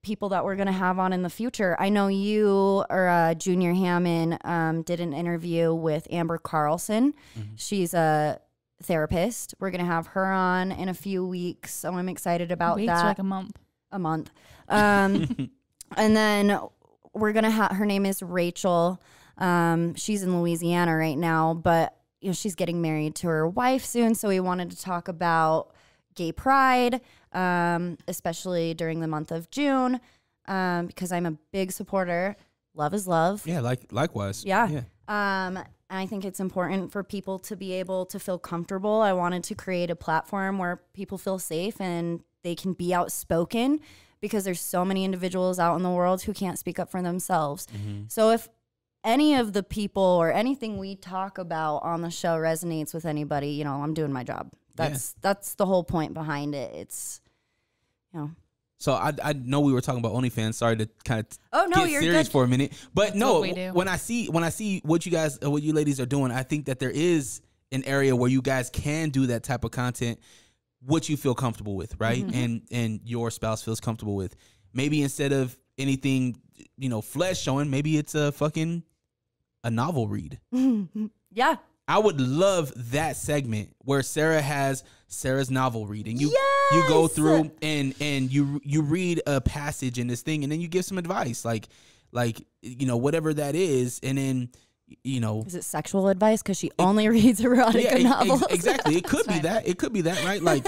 people that we're going to have on in the future. I know you or Junior Hammond did an interview with Amber Carlson. She's a therapist. We're going to have her on in a few weeks, so I'm excited about that. Like a month. And then we're going to have, her name is Rachel. She's in Louisiana right now, but you know, she's getting married to her wife soon. So we wanted to talk about gay pride, especially during the month of June, because I'm a big supporter. Love is love. Yeah, likewise. Yeah. And I think it's important for people to be able to feel comfortable. I wanted to create a platform where people feel safe and they can be outspoken, because there's so many individuals out in the world who can't speak up for themselves. So if any of the people or anything we talk about on the show resonates with anybody, you know, I'm doing my job. That's the whole point behind it. It's, you know. So I know we were talking about OnlyFans. Sorry to kind of you're get serious good for a minute, but That's no, what we do. when I see what you ladies are doing, I think that there is an area where you guys can do that type of content, what you feel comfortable with, right? And your spouse feels comfortable with. Maybe instead of anything, you know, flesh showing, maybe it's a novel read. Yeah. I would love that segment where Sarah has Sarah's novel reading. You go through and you read a passage in this thing, and then you give some advice, like you know, whatever that is, and then, you know, is it sexual advice? Because she only reads erotica novels. Exactly. It could be that. It could be that, right? Like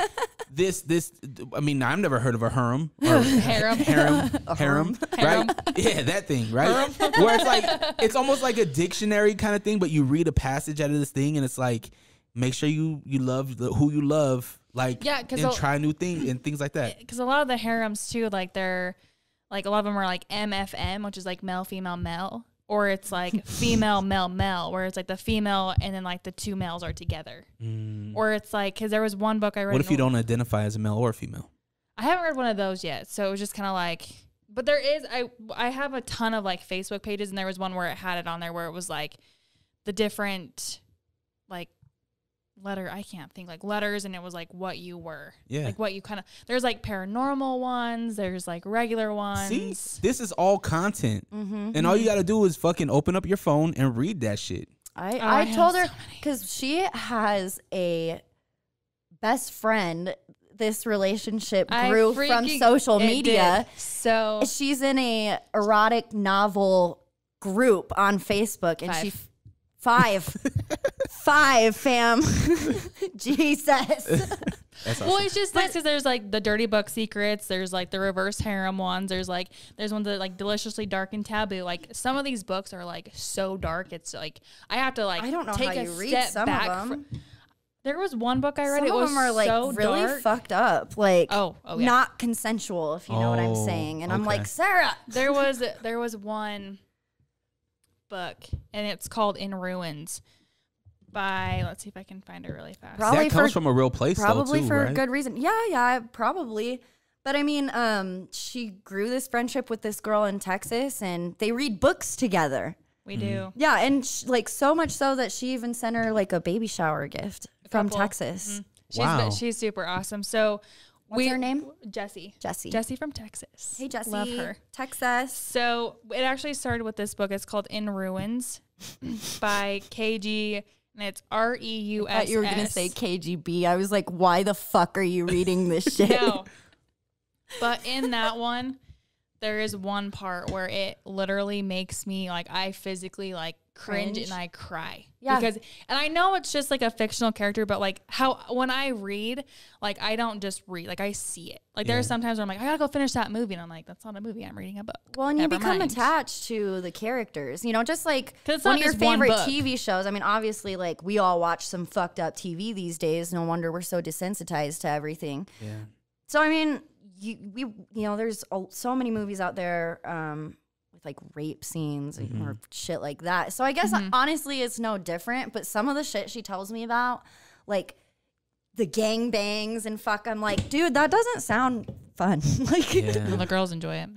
this. I mean, I've never heard of a harem, or harem, right? Yeah, that thing, right? Where it's like, it's almost like a dictionary kind of thing, but you read a passage out of this thing, and it's like, make sure you love who you love, like, and try new things and things like that. Because a lot of the harems too, like they're like, a lot of them are like MFM, which is like male, female, male. Or it's like female, male, male, where it's like the female and then like the two males are together. Or it's like, because there was one book I read. What if you don't identify as a male or a female? I haven't read one of those yet. So it was just kind of like, but there is, I have a ton of like Facebook pages, and there was one where it had it on there where it was like the different like I can't think, like letters, and it was like what you were. Yeah. Like what you kind of, there's like paranormal ones, there's like regular ones. See, this is all content. And all you got to do is fucking open up your phone and read that shit. I told her, because she has a best friend. This relationship grew from social media. So she's in a erotic novel group on Facebook, and Five, fam. Jesus. Awesome. Well, it's just nice because there's like the dirty book secrets. There's like the reverse harem ones. There's ones that like deliciously dark and taboo. Like some of these books are like so dark. It's like I have to like I don't know take how you read some of them. There was one book I read. Some it was of them are like so really dark. fucked up. Like yeah. not consensual, if you know what I'm saying. And I'm like, Sarah. There was one book, and it's called In Ruins by, let's see if I can find it really fast. Probably that comes from a real place, probably though, too, for right? a good reason. Yeah, probably. But I mean, she grew this friendship with this girl in Texas, and they read books together. We do. Yeah, and like so much so that she even sent her like a baby shower gift from Texas. Wow. She's super awesome. So what's her name? Jessie. Jessie from Texas. Hey, Jessie. Love her. Texas. So it actually started with this book. It's called In Ruins by KG, and it's REUSS. I thought you were going to say KGB. I was like, why the fuck are you reading this shit? No. But in that one, there is one part where it literally makes me like, I physically like cringe and I cry. Yeah. And I know it's just like a fictional character, but like when I read, like I don't just read, like I see it. Like there's sometimes where I'm like, I gotta go finish that movie. And I'm like, that's not a movie, I'm reading a book. Well, and you become attached to the characters, you know, just like one of your favorite TV shows. I mean, obviously, like we all watch some fucked up TV these days. No wonder we're so desensitized to everything. Yeah. So, I mean, there's so many movies out there with like rape scenes or shit like that. So I guess honestly it's no different, but some of the shit she tells me about, like the gangbangs and fuck, I'm like, dude, that doesn't sound fun. Like, well, the girls enjoy it.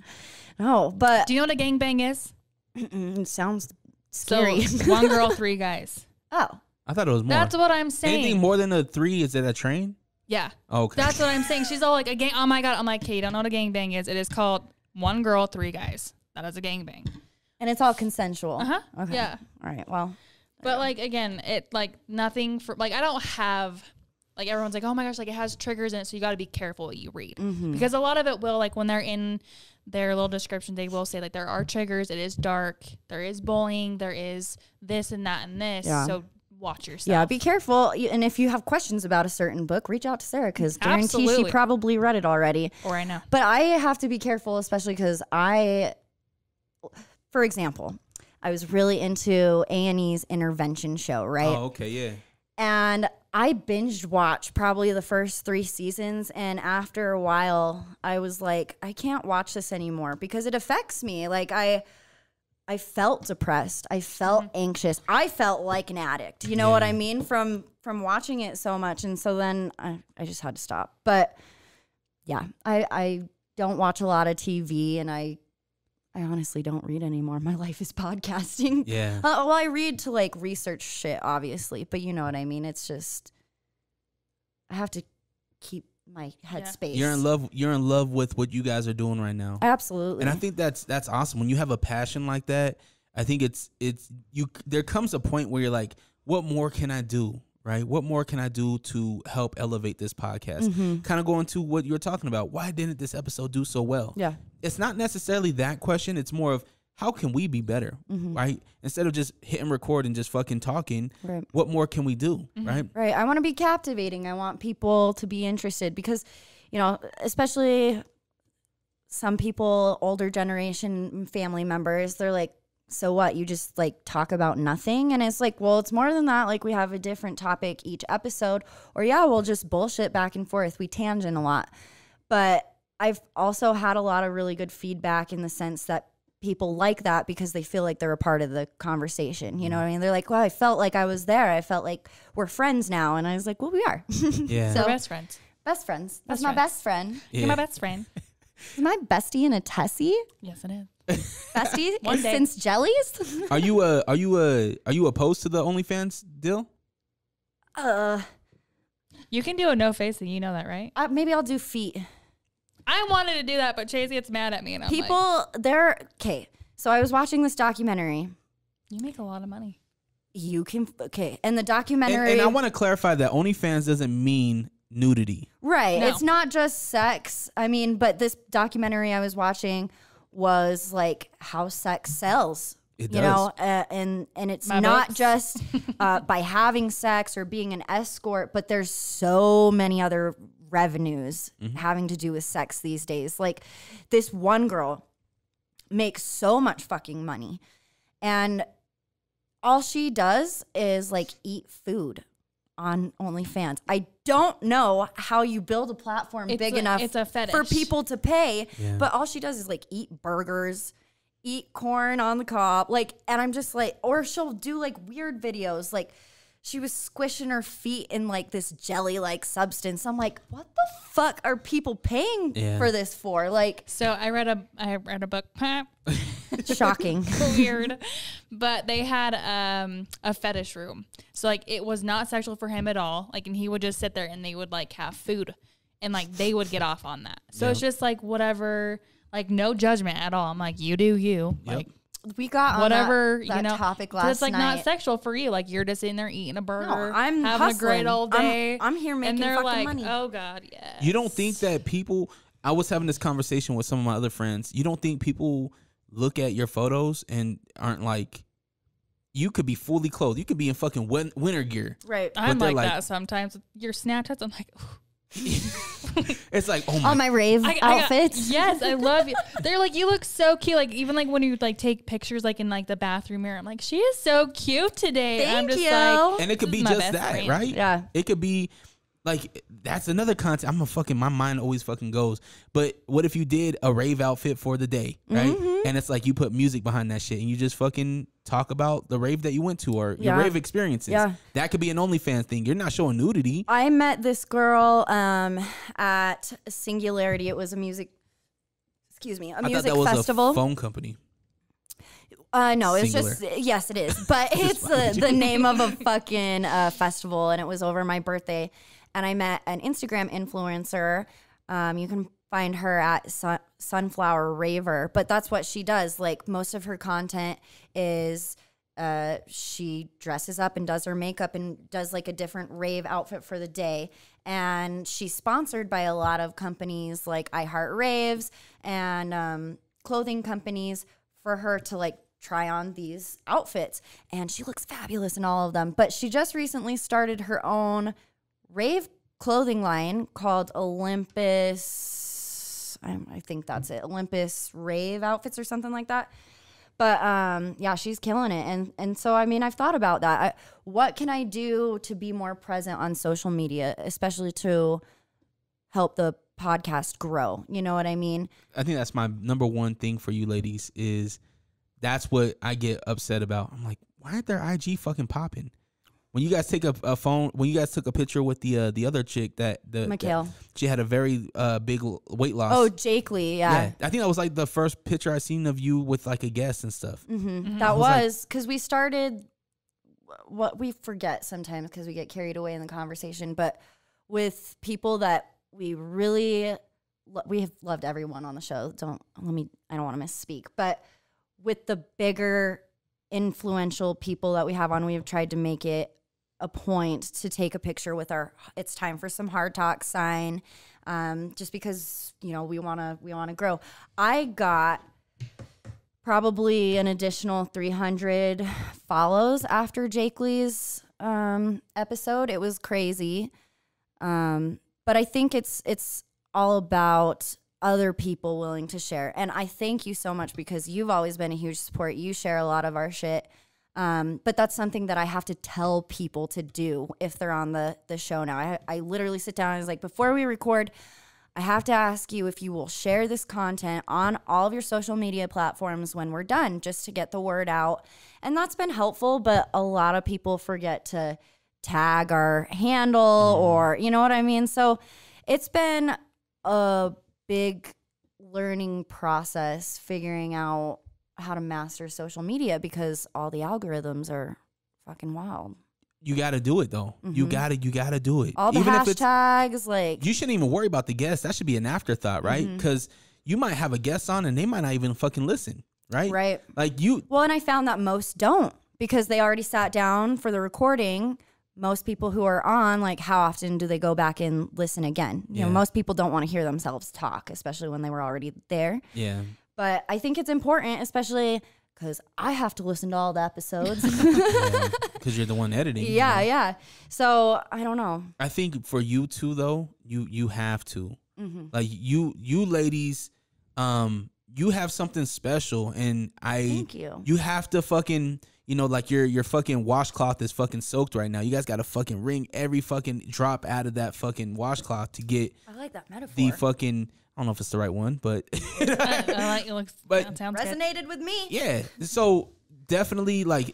No, but do you know what a gangbang is? It sounds scary. So, 1 girl, 3 guys. Oh, I thought it was more. That's what I'm saying. Anything more than a 3, is it a train? Yeah. Okay. That's what I'm saying. She's all like, a gang. Oh my God. I'm like, okay, you don't know what a gangbang is. It is called 1 girl, 3 guys. That is a gangbang. And it's all consensual. Okay. Yeah. All right. Well. But like again, it like nothing for like I don't have like everyone's like, oh my gosh, like it has triggers in it, so you got to be careful what you read because a lot of it will like when they're in their little description, they will say like there are triggers. It is dark. There is bullying. There is this and that and this. Yeah. So watch yourself. Yeah, be careful. And if you have questions about a certain book, reach out to Sarah because guarantee she probably read it already. Or I know. But I have to be careful, especially because for example, I was really into A&E's intervention show, right? Oh, okay, yeah. And I binged watched probably the first 3 seasons. And after a while, I was like, I can't watch this anymore because it affects me. Like I felt depressed. I felt anxious. I felt like an addict. You know what I mean? From watching it so much. And so then I just had to stop. But yeah, I don't watch a lot of TV and I honestly don't read anymore. My life is podcasting. Yeah. Well, I read to like research shit, obviously, but you know what I mean. It's just I have to keep my headspace. You're in love with what you guys are doing right now. Absolutely. And I think that's awesome. When you have a passion like that, I think it's you. There comes a point where you're like, what more can I do? Right? What more can I do to help elevate this podcast? Kind of going to what you were talking about. Why didn't this episode do so well? Yeah. It's not necessarily that question. It's more of how can we be better? Right? Instead of just hitting record and just fucking talking, what more can we do? Right? Right. I want to be captivating. I want people to be interested because, you know, especially some people, older generation family members, they're like, so what? You just like talk about nothing? And it's like, well, it's more than that. Like we have a different topic each episode or we'll just bullshit back and forth. We tangent a lot. But I've also had a lot of really good feedback in the sense that people like that because they feel like they're a part of the conversation. You know what I mean? They're like, well, I felt like I was there. I felt like we're friends now. And I was like, well, we are. Yeah. So we're best friends. Best friends. That's my best friend. Yeah. You're my best friend. Is my bestie in a Tessie? Yes, it is. Bestie One day. since Jellies? Are you opposed to the OnlyFans deal? You can do a no face thing. You know that, right? Maybe I'll do feet. I wanted to do that, but Chase gets mad at me. And I'm like, they're okay. So I was watching this documentary. you make a lot of money. You can, okay. And the documentary. And I want to clarify that OnlyFans doesn't mean nudity. Right. No. It's not just sex. I mean, but this documentary I was watching was like how sex sells. It you does. know, and it's My not books. just by having sex or being an escort, but there's so many other revenues having to do with sex these days. Like this one girl makes so much fucking money, and all she does is like eat food on OnlyFans. I don't know how you build a platform big enough it's a fetish. for people to pay, Yeah. but all she does is like eat burgers, eat corn on the cob, like, and I'm just like, or she'll do like weird videos, like she was squishing her feet in like this jelly-like substance. I'm like, what the fuck are people paying for this for? Like, So I read a book. shocking. Weird, but they had a fetish room, so like it was not sexual for him at all, like, and he would just sit there and they would like have food and like they would get off on that. So it's just like whatever, like no judgment at all. I'm like, you do you. Yep. Like We got on whatever, that you know, topic 'cause last it's like night. not sexual for you, like you're just in there eating a burger, No, I'm having a great hustling. old day. I'm here making and they're fucking like, money. oh god, yes. You don't think that people, I was having this conversation with some of my other friends. You don't think people look at your photos and aren't like, you could be fully clothed. You could be in fucking winter gear. Right. I'm but they're like like- that sometimes. Your Snapchats, I'm like, It's like, oh my. All my rave outfits. yes, I love you. They're like, you look so cute. Like even like when you like take pictures like in like the bathroom mirror, I'm like, she is so cute today. And I'm Thank just you. like, And it could this be is my just best that, friend. right? Yeah. It could be like, that's another content. My mind always fucking goes. But what if you did a rave outfit for the day, right? And it's like you put music behind that shit and you just fucking talk about the rave that you went to or your Yeah. rave experiences. Yeah. That could be an OnlyFans thing. You're not showing nudity. I met this girl at Singularity. It was a music I thought music that was festival. a phone company. No, it's Singular. just, yes, it is. But it's the name of a fucking festival, and it was over my birthday. And I met an Instagram influencer. You can find her at Sunflower Raver, but that's what she does. Like most of her content is she dresses up and does her makeup and does like a different rave outfit for the day. And she's sponsored by a lot of companies like I Heart Raves and clothing companies for her to like try on these outfits. And she looks fabulous in all of them. But she just recently started her own rave clothing line called Olympus. I think that's it. Olympus Rave Outfits or something like that. But yeah, she's killing it. And so, I mean, I've thought about that. What can I do to be more present on social media, especially to help the podcast grow? You know what I mean? I think that's my number one thing for you ladies is that's what I get upset about. I'm like, why aren't their IG fucking popping? When you guys take a phone, when you guys took a picture with the other chick Mikhail, she had a very big weight loss. Oh, Jake Lee, yeah. I think that was like the first picture I seen of you with like a guest and stuff. That was because we started. What we forget sometimes because we get carried away in the conversation, but with people that we really we have loved everyone on the show. I don't want to misspeak, but with the bigger influential people that we have on, we have tried to make it a point to take a picture with our "It's time for some hard talk" sign, just because we want to grow. I got probably an additional 300 follows after Jake Lee's episode. It was crazy, but I think it's all about other people willing to share. And I thank you so much because you've always been a huge support. You share a lot of our shit. But that's something that I have to tell people to do if they're on the show now. I literally sit down and I was like, before we record, I have to ask you if you will share this content on all of your social media platforms when we're done, just to get the word out. And that's been helpful, but a lot of people forget to tag our handle or, you know what I mean? So it's been a big learning process figuring out how to master social media because all the algorithms are fucking wild. You got to do it though. You got to do it. All the even hashtags, like you shouldn't even worry about the guests. That should be an afterthought, right? Because you might have a guest on and they might not even fucking listen, right? Right. Like you. Well, and I found that most don't because they already sat down for the recording. Most people who are on, like, how often do they go back and listen again? You know, most people don't want to hear themselves talk, especially when they were already there. Yeah. But I think it's important, especially because I have to listen to all the episodes. Because you're the one editing. Yeah, yeah. So I don't know. I think for you too, though, you have to. Like you ladies, you have something special, and Thank you. You have to fucking. Like your fucking washcloth is fucking soaked right now. You guys got to fucking wring every fucking drop out of that fucking washcloth to get. I like that metaphor. The fucking. I don't know if it's the right one, but. I like it. Looks sounds resonated good. with me. Yeah. So definitely, like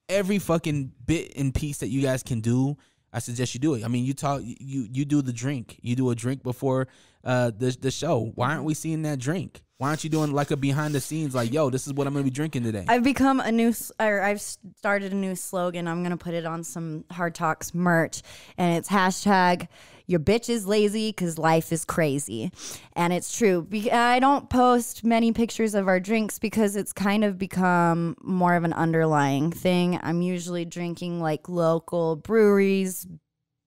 every fucking bit and piece that you guys can do, I suggest you do it. I mean, you do the drink. You do a drink before the show. Why aren't we seeing that drink? Why aren't you doing like a behind the scenes, like, yo, this is what I'm going to be drinking today? I've started a new slogan. I'm going to put it on some Hard Talks merch, and it's hashtag your bitch is lazy because life is crazy. And it's true. I don't post many pictures of our drinks because it's kind of become more of an underlying thing. I'm usually drinking like local breweries,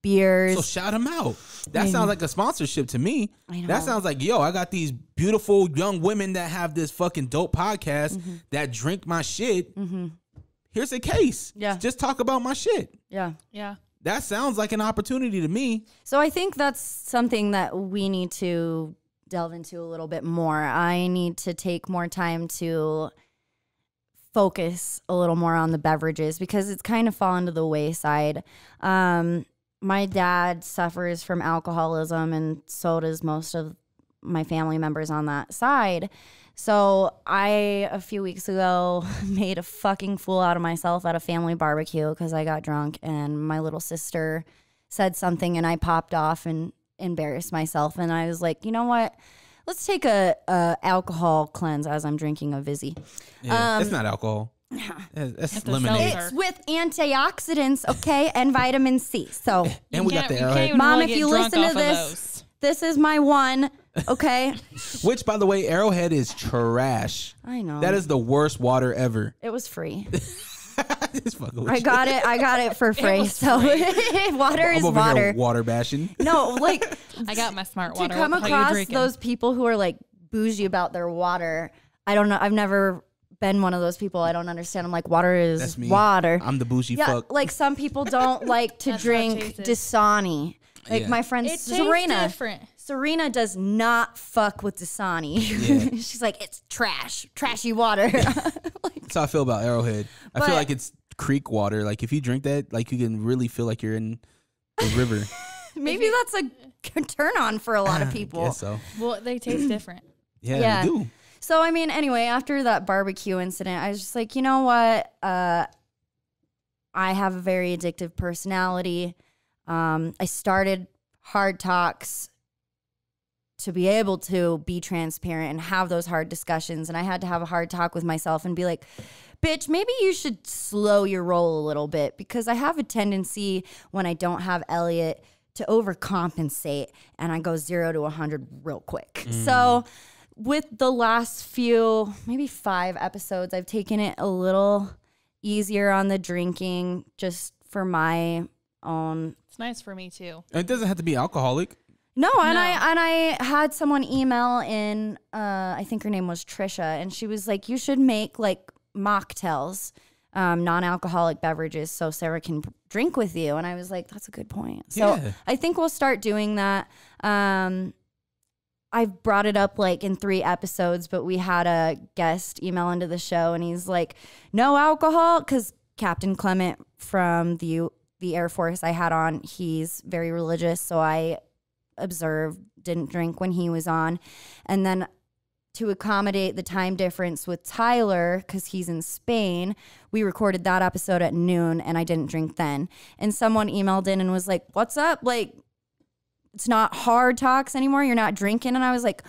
beers. So shout them out. That sounds like a sponsorship to me. I know. That sounds like, yo, I got these beautiful young women that have this fucking dope podcast that drink my shit. Here's a case. Yeah. Just talk about my shit. Yeah. Yeah. That sounds like an opportunity to me. So I think that's something that we need to delve into a little bit more. I need to take more time to focus a little more on the beverages because it's kind of fallen to the wayside. My dad suffers from alcoholism, and so does most of my family members on that side. So I, a few weeks ago, made a fucking fool out of myself at a family barbecue because I got drunk and my little sister said something and I popped off and embarrassed myself. And I was like, you know what? Let's take a alcohol cleanse as I'm drinking a Vizzy. Yeah, it's not alcohol. That's lemonade. It's with antioxidants, okay, and vitamin C. So, and we got the Arrowhead. Mom, if you listen to this is my one Okay. Which, by the way, Arrowhead is trash. I know. That is the worst water ever. It was free. Just fucking with I you. got it for free. was So water I'm is over water. here water bashing. No, like I got my smart to water. come How you across drinking? those people who are like bougie about their water. I don't know. I've never been one of those people. I don't understand. I'm like, water is That's me. water. I'm the bougie Yeah, fuck. like some people don't like to That's how it drink tastes. Dasani. Like Yeah. my friend It tastes Serena. different. Serena does not fuck with Dasani. Yeah. She's like, it's trash, trashy water. That's how I feel about Arrowhead. I But- feel like it's creek water. Like if you drink that, like you can really feel like you're in the river. Maybe that's a turn on for a lot of people. Guess so. Well, they taste different. Yeah, Yeah. they do. So, I mean, anyway, after that barbecue incident, I was just like, you know what? I have a very addictive personality. I started Hard Talks to be able to be transparent and have those hard discussions. And I had to have a hard talk with myself and be like, bitch, maybe you should slow your roll a little bit, because I have a tendency when I don't have Elliot to overcompensate and I go 0 to 100 real quick. So with the last few, maybe 5 episodes, I've taken it a little easier on the drinking just for my own. It's nice for me too. And it doesn't have to be alcoholic. No, and No. I had someone email in, I think her name was Trisha, and she was like, you should make like mocktails, non-alcoholic beverages, so Sarah can drink with you. And I was like, that's a good point. So Yeah. I think we'll start doing that. I've brought it up like in 3 episodes, but we had a guest email into the show, and he's like, no alcohol, because Captain Clement from the Air Force I had on, he's very religious, so I observed, didn't drink when he was on. And then to accommodate the time difference with Tyler, because he's in Spain, we recorded that episode at noon, and I didn't drink then. And someone emailed in and was like, what's up? Like, it's not Hard Talks anymore. You're not drinking. And I was like,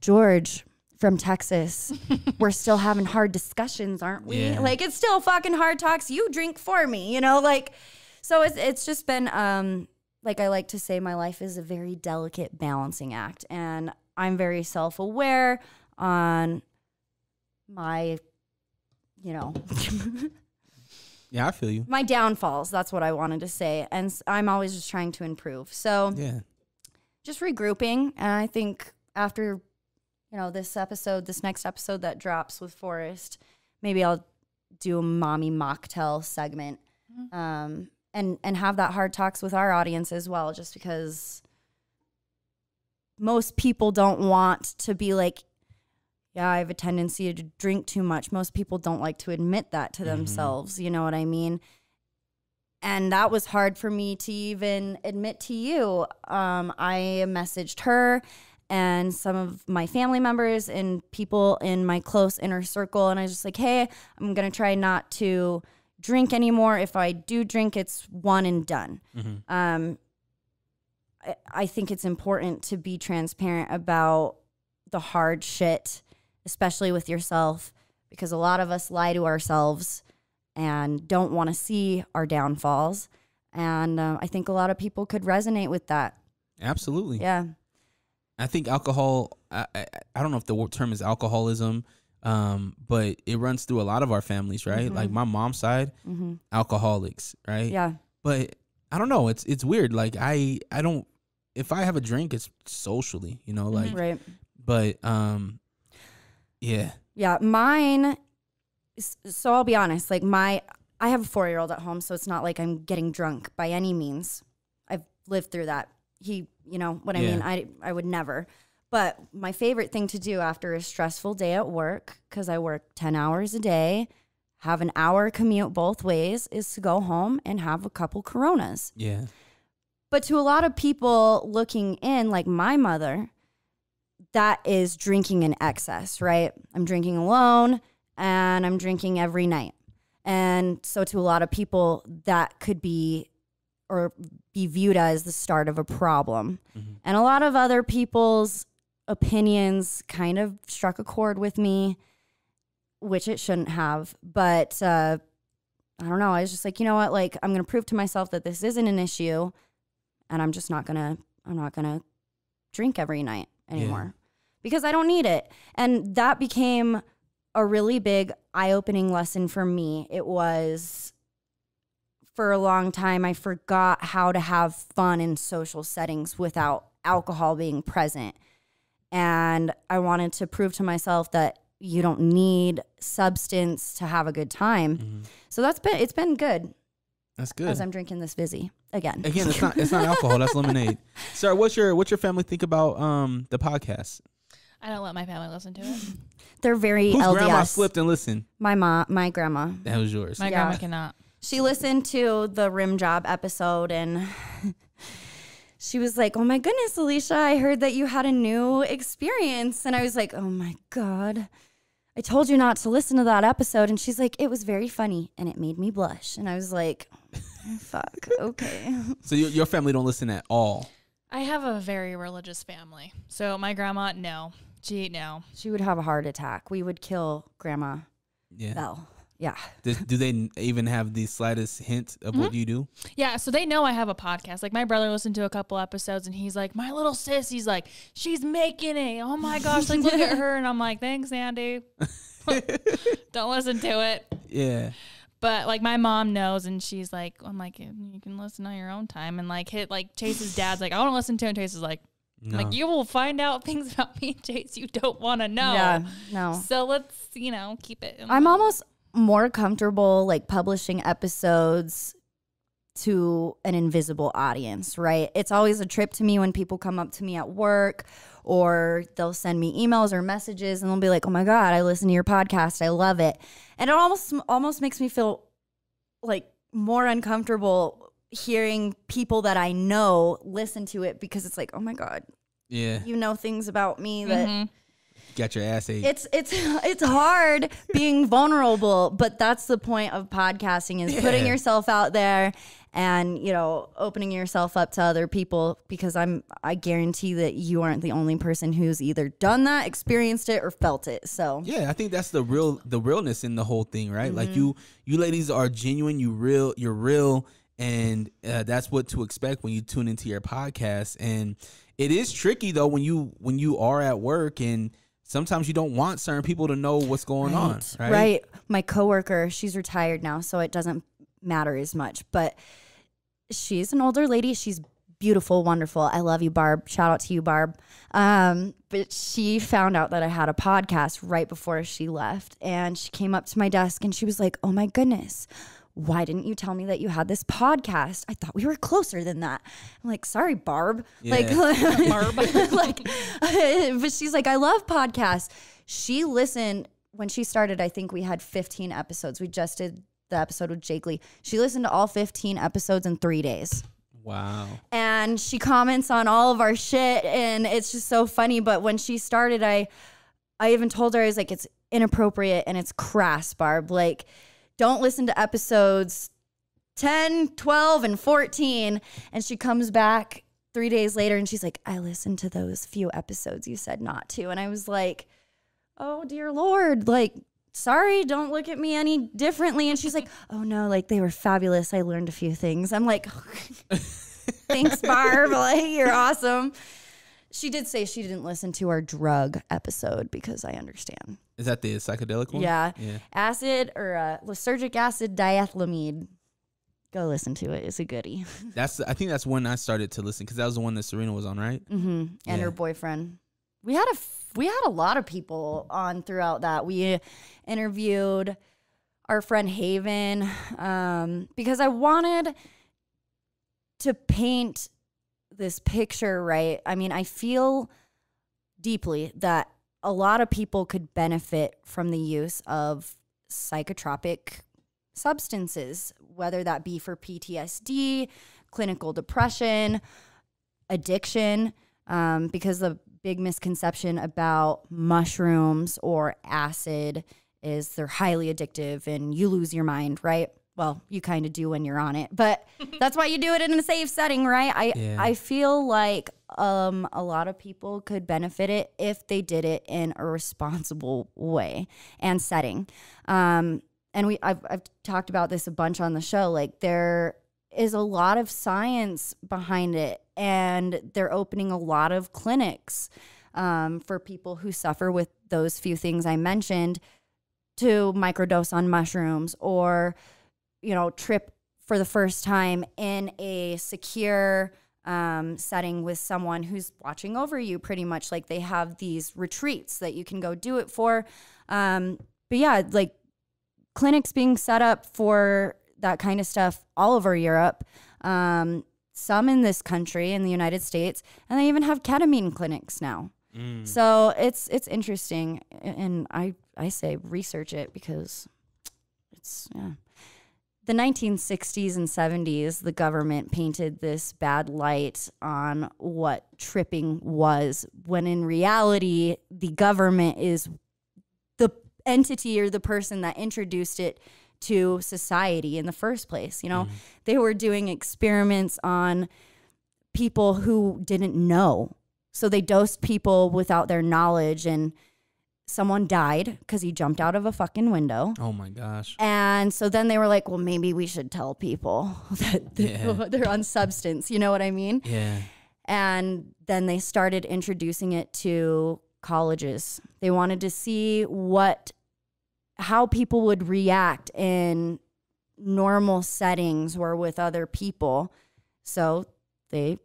George from Texas, we're still having hard discussions, aren't we? Yeah. Like, it's still fucking Hard Talks. You drink for me, you know? Like, so it's just been, like I like to say, my life is a very delicate balancing act. And I'm very self-aware on my, you know, Yeah, I feel you. my downfalls. That's what I wanted to say. And I'm always just trying to improve. So Yeah. just regrouping. And I think after, you know, this next episode that drops with Forrest, maybe I'll do a mommy mocktail segment, and have that hard talks with our audience as well, just because most people don't want to be like, yeah, I have a tendency to drink too much. Most people don't like to admit that to themselves. You know what I mean? And that was hard for me to even admit to you. I messaged her and some of my family members and people in my close inner circle, and I was just like, hey, I'm going to try not to drink anymore. If I do drink, it's one and done. I think it's important to be transparent about the hard shit, especially with yourself, because a lot of us lie to ourselves and don't want to see our downfalls. And I think a lot of people could resonate with that. Absolutely. Yeah. I think alcohol, I don't know if the term is alcoholism, but it runs through a lot of our families, right? Like my mom's side, alcoholics, right? Yeah. But I don't know. It's weird. Like I don't, if I have a drink, it's socially, you know, like, Right. but yeah. Yeah. Mine, so I'll be honest, like I have a 4-year-old at home, so it's not like I'm getting drunk by any means. I've lived through that. You know what I Yeah. mean? I would never. But my favorite thing to do after a stressful day at work, because I work 10 hours a day, have an hour commute both ways, is to go home and have a couple Coronas. Yeah. But to a lot of people looking in, like my mother, that is drinking in excess, right? I'm drinking alone and I'm drinking every night. And so to a lot of people, that could be or be viewed as the start of a problem. And a lot of other people's opinions kind of struck a chord with me, which it shouldn't have. But I don't know. I was just like, you know what? Like, I'm going to prove to myself that this isn't an issue. And I'm just not going to drink every night. anymore because I don't need it. And that became a really big eye-opening lesson for me. It was, for a long time, I forgot how to have fun in social settings without alcohol being present. And I wanted to prove to myself that you don't need substance to have a good time. Mm-hmm. So it's been good. That's good. As I'm drinking this Vizzy again. Again, it's not alcohol. That's lemonade. Sarah, what's your family think about the podcast? I don't let my family listen to it. They're very Whose LDS. grandma slipped and listened? My grandma. That was yours. My grandma cannot. She listened to the Rim Job episode and she was like, "Oh my goodness, Alicia, I heard that you had a new experience." And I was like, "Oh my God, I told you not to listen to that episode." And she's like, "It was very funny and it made me blush." And I was like, oh, fuck, okay. So your family don't listen at all? I have a very religious family. So my grandma, no. She would have a heart attack. We would kill Grandma Belle. Yeah. Do they even have the slightest hint of what you do? Yeah, so they know I have a podcast. Like, my brother listened to a couple episodes, and he's like, "My little sis," he's like, "she's making it. Oh, my gosh, like, look at her." And I'm like, "Thanks, Andy." Don't listen to it. Yeah. But, like, my mom knows, and she's like, I'm like, "You can listen on your own time." And, like, Chase's dad's like, "I want to listen to it." And Chase is like, no. Like, you will find out things about me, Chase, you don't want to know. Yeah, no. So let's, keep it. I'm almost more comfortable like publishing episodes to an invisible audience, right? It's always a trip to me when people come up to me at work or they'll send me emails or messages and they'll be like, "Oh my God, I listen to your podcast. I love it." And it almost makes me feel like more uncomfortable hearing people that I know listen to it because it's like, "Oh my God, yeah, you know things about me that got your ass ate." It's hard being vulnerable, but that's the point of podcasting is putting yourself out there and, opening yourself up to other people because I guarantee that you aren't the only person who's either done that, experienced it, or felt it. So yeah, I think that's the realness in the whole thing, right? Like you ladies are genuine, you're real, and that's what to expect when you tune into your podcast. And it is tricky though when you are at work and sometimes you don't want certain people to know what's going on, right? Right. My coworker, she's retired now, so it doesn't matter as much. But she's an older lady. She's beautiful, wonderful. I love you, Barb. Shout out to you, Barb. But she found out that I had a podcast right before she left. And she came up to my desk and she was like, "Oh my goodness, why didn't you tell me that you had this podcast? I thought we were closer than that." I'm like, "Sorry, Barb." Yeah. Barb. But she's like, "I love podcasts." She listened when she started. I think we had 15 episodes. We just did the episode with Jake Lee. She listened to all 15 episodes in 3 days. Wow. And she comments on all of our shit, and it's just so funny. But when she started, I even told her, I was like, "It's inappropriate and it's crass, Barb. Like, don't listen to episodes 10, 12, and 14. And she comes back 3 days later and she's like, "I listened to those few episodes you said not to." And I was like, "Oh, dear Lord. Like, sorry, don't look at me any differently." And she's like, "Oh, no, like, they were fabulous. I learned a few things." I'm like, "Thanks, Barb. Like, you're awesome." She did say she didn't listen to our drug episode because I understand. Is that the psychedelic one? Yeah. Acid or lysergic acid diethylamide. Go listen to it. It's a goodie. I think that's when I started to listen because that was the one that Serena was on, right? Mm-hmm. And her boyfriend. We had a lot of people on throughout that. We interviewed our friend Haven because I wanted to paint this picture, right? I mean, I feel deeply that a lot of people could benefit from the use of psychotropic substances, whether that be for PTSD, clinical depression, addiction, because the big misconception about mushrooms or acid is they're highly addictive and you lose your mind, right? Well, you kind of do when you're on it, but that's why you do it in a safe setting, right? I feel like a lot of people could benefit it if they did it in a responsible way and setting. And I've talked about this a bunch on the show. Like, there is a lot of science behind it, and they're opening a lot of clinics for people who suffer with those few things I mentioned to microdose on mushrooms or, trip for the first time in a secure setting with someone who's watching over you pretty much. Like they have these retreats that you can go do it for. But yeah, like clinics being set up for that kind of stuff all over Europe. Some in this country, in the United States, and they even have ketamine clinics now. So it's interesting, and I say research it because it's The 1960s and 70s, the government painted this bad light on what tripping was, when in reality, the government is the entity or the person that introduced it to society in the first place. They were doing experiments on people who didn't know. So they dosed people without their knowledge, and someone died because he jumped out of a fucking window. Oh my gosh. And so then they were like, well, maybe we should tell people that they're on substance. You know what I mean? Yeah. And then they started introducing it to colleges. They wanted to see how people would react in normal settings or with other people. So they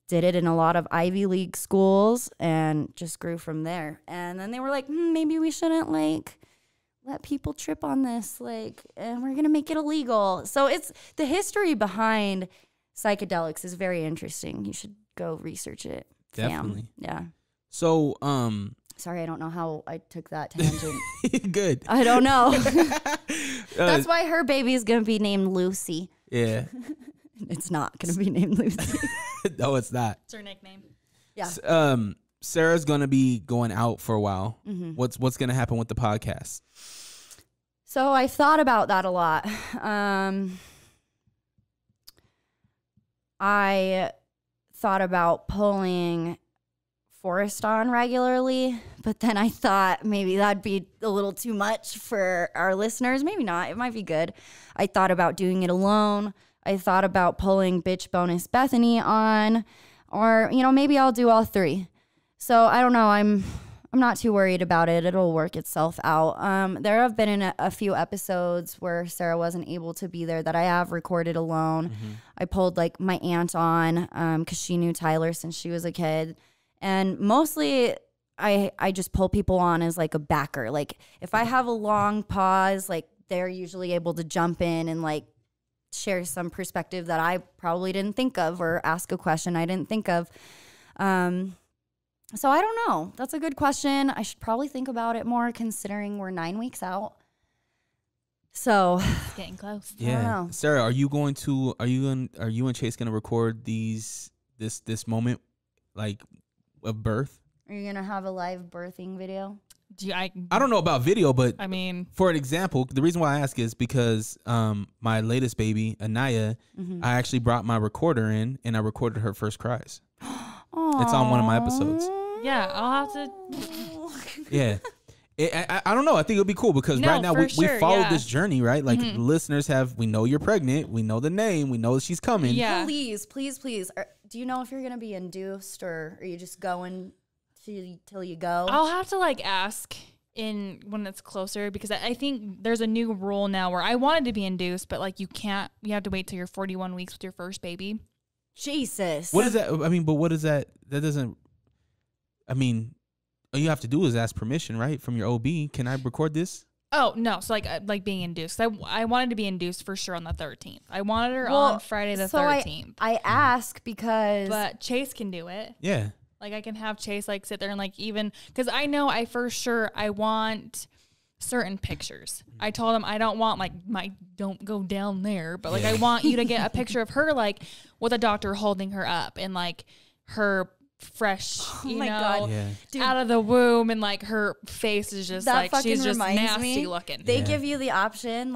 did it in a lot of Ivy League schools and just grew from there. And then they were like, maybe we shouldn't let people trip on this, and we're going to make it illegal. So it's the history behind psychedelics is very interesting. You should go research it. Definitely. Yeah. So, sorry, I don't know how I took that tangent. Good. I don't know. That's why her baby is going to be named Lucy. Yeah. It's not going to be named Lucy. No, it's not. It's her nickname. Yeah. Sarah's going to be going out for a while. Mm-hmm. What's going to happen with the podcast? So I thought about that a lot. I thought about pulling Forrest on regularly, but then I thought maybe that'd be a little too much for our listeners. Maybe not. It might be good. I thought about doing it alone. I thought about pulling Bitch Bonus Bethany on, or, maybe I'll do all three. So I don't know. I'm not too worried about it. It'll work itself out. There have been in a few episodes where Sarah wasn't able to be there that I have recorded alone. Mm-hmm. I pulled my aunt on because she knew Tyler since she was a kid. And mostly I just pull people on as a backer. If I have a long pause, they're usually able to jump in and share some perspective that I probably didn't think of, or ask a question I didn't think of. So I don't know. That's a good question. I should probably think about it more, considering we're 9 weeks out. So it's getting close. Yeah. I don't know. Sarah, are you and Chase gonna record this moment of birth? Are you gonna have a live birthing video? I don't know about video, but I mean, for an example, the reason why I ask is because my latest baby, Anaya, I actually brought my recorder in and I recorded her first cries. It's on one of my episodes. Yeah, I'll have to. Yeah. I don't know. I think it'll be cool because right now we followed this journey, right? The listeners we know you're pregnant. We know the name. We know that she's coming. Yeah. Please. Do you know if you're going to be induced, or are you just going till you go? I'll have to ask when it's closer, because I think there's a new rule now where I wanted to be induced, but you have to wait till you're 41 weeks with your first baby. Jesus. What is that? I mean, but what is that? That doesn't, I mean, all you have to do is ask permission, right? From your OB. Can I record this? Oh, no. So being induced. I wanted to be induced for sure on the 13th. I wanted her on Friday the 13th. I ask because. But Chase can do it. Yeah. I can have Chase sit there and even, because I know I want certain pictures. I told him I don't want don't go down there, but I want you to get a picture of her with a doctor holding her up and her fresh, God. Yeah. Out of the womb, and her face is just she's just nasty me. looking. They give you the option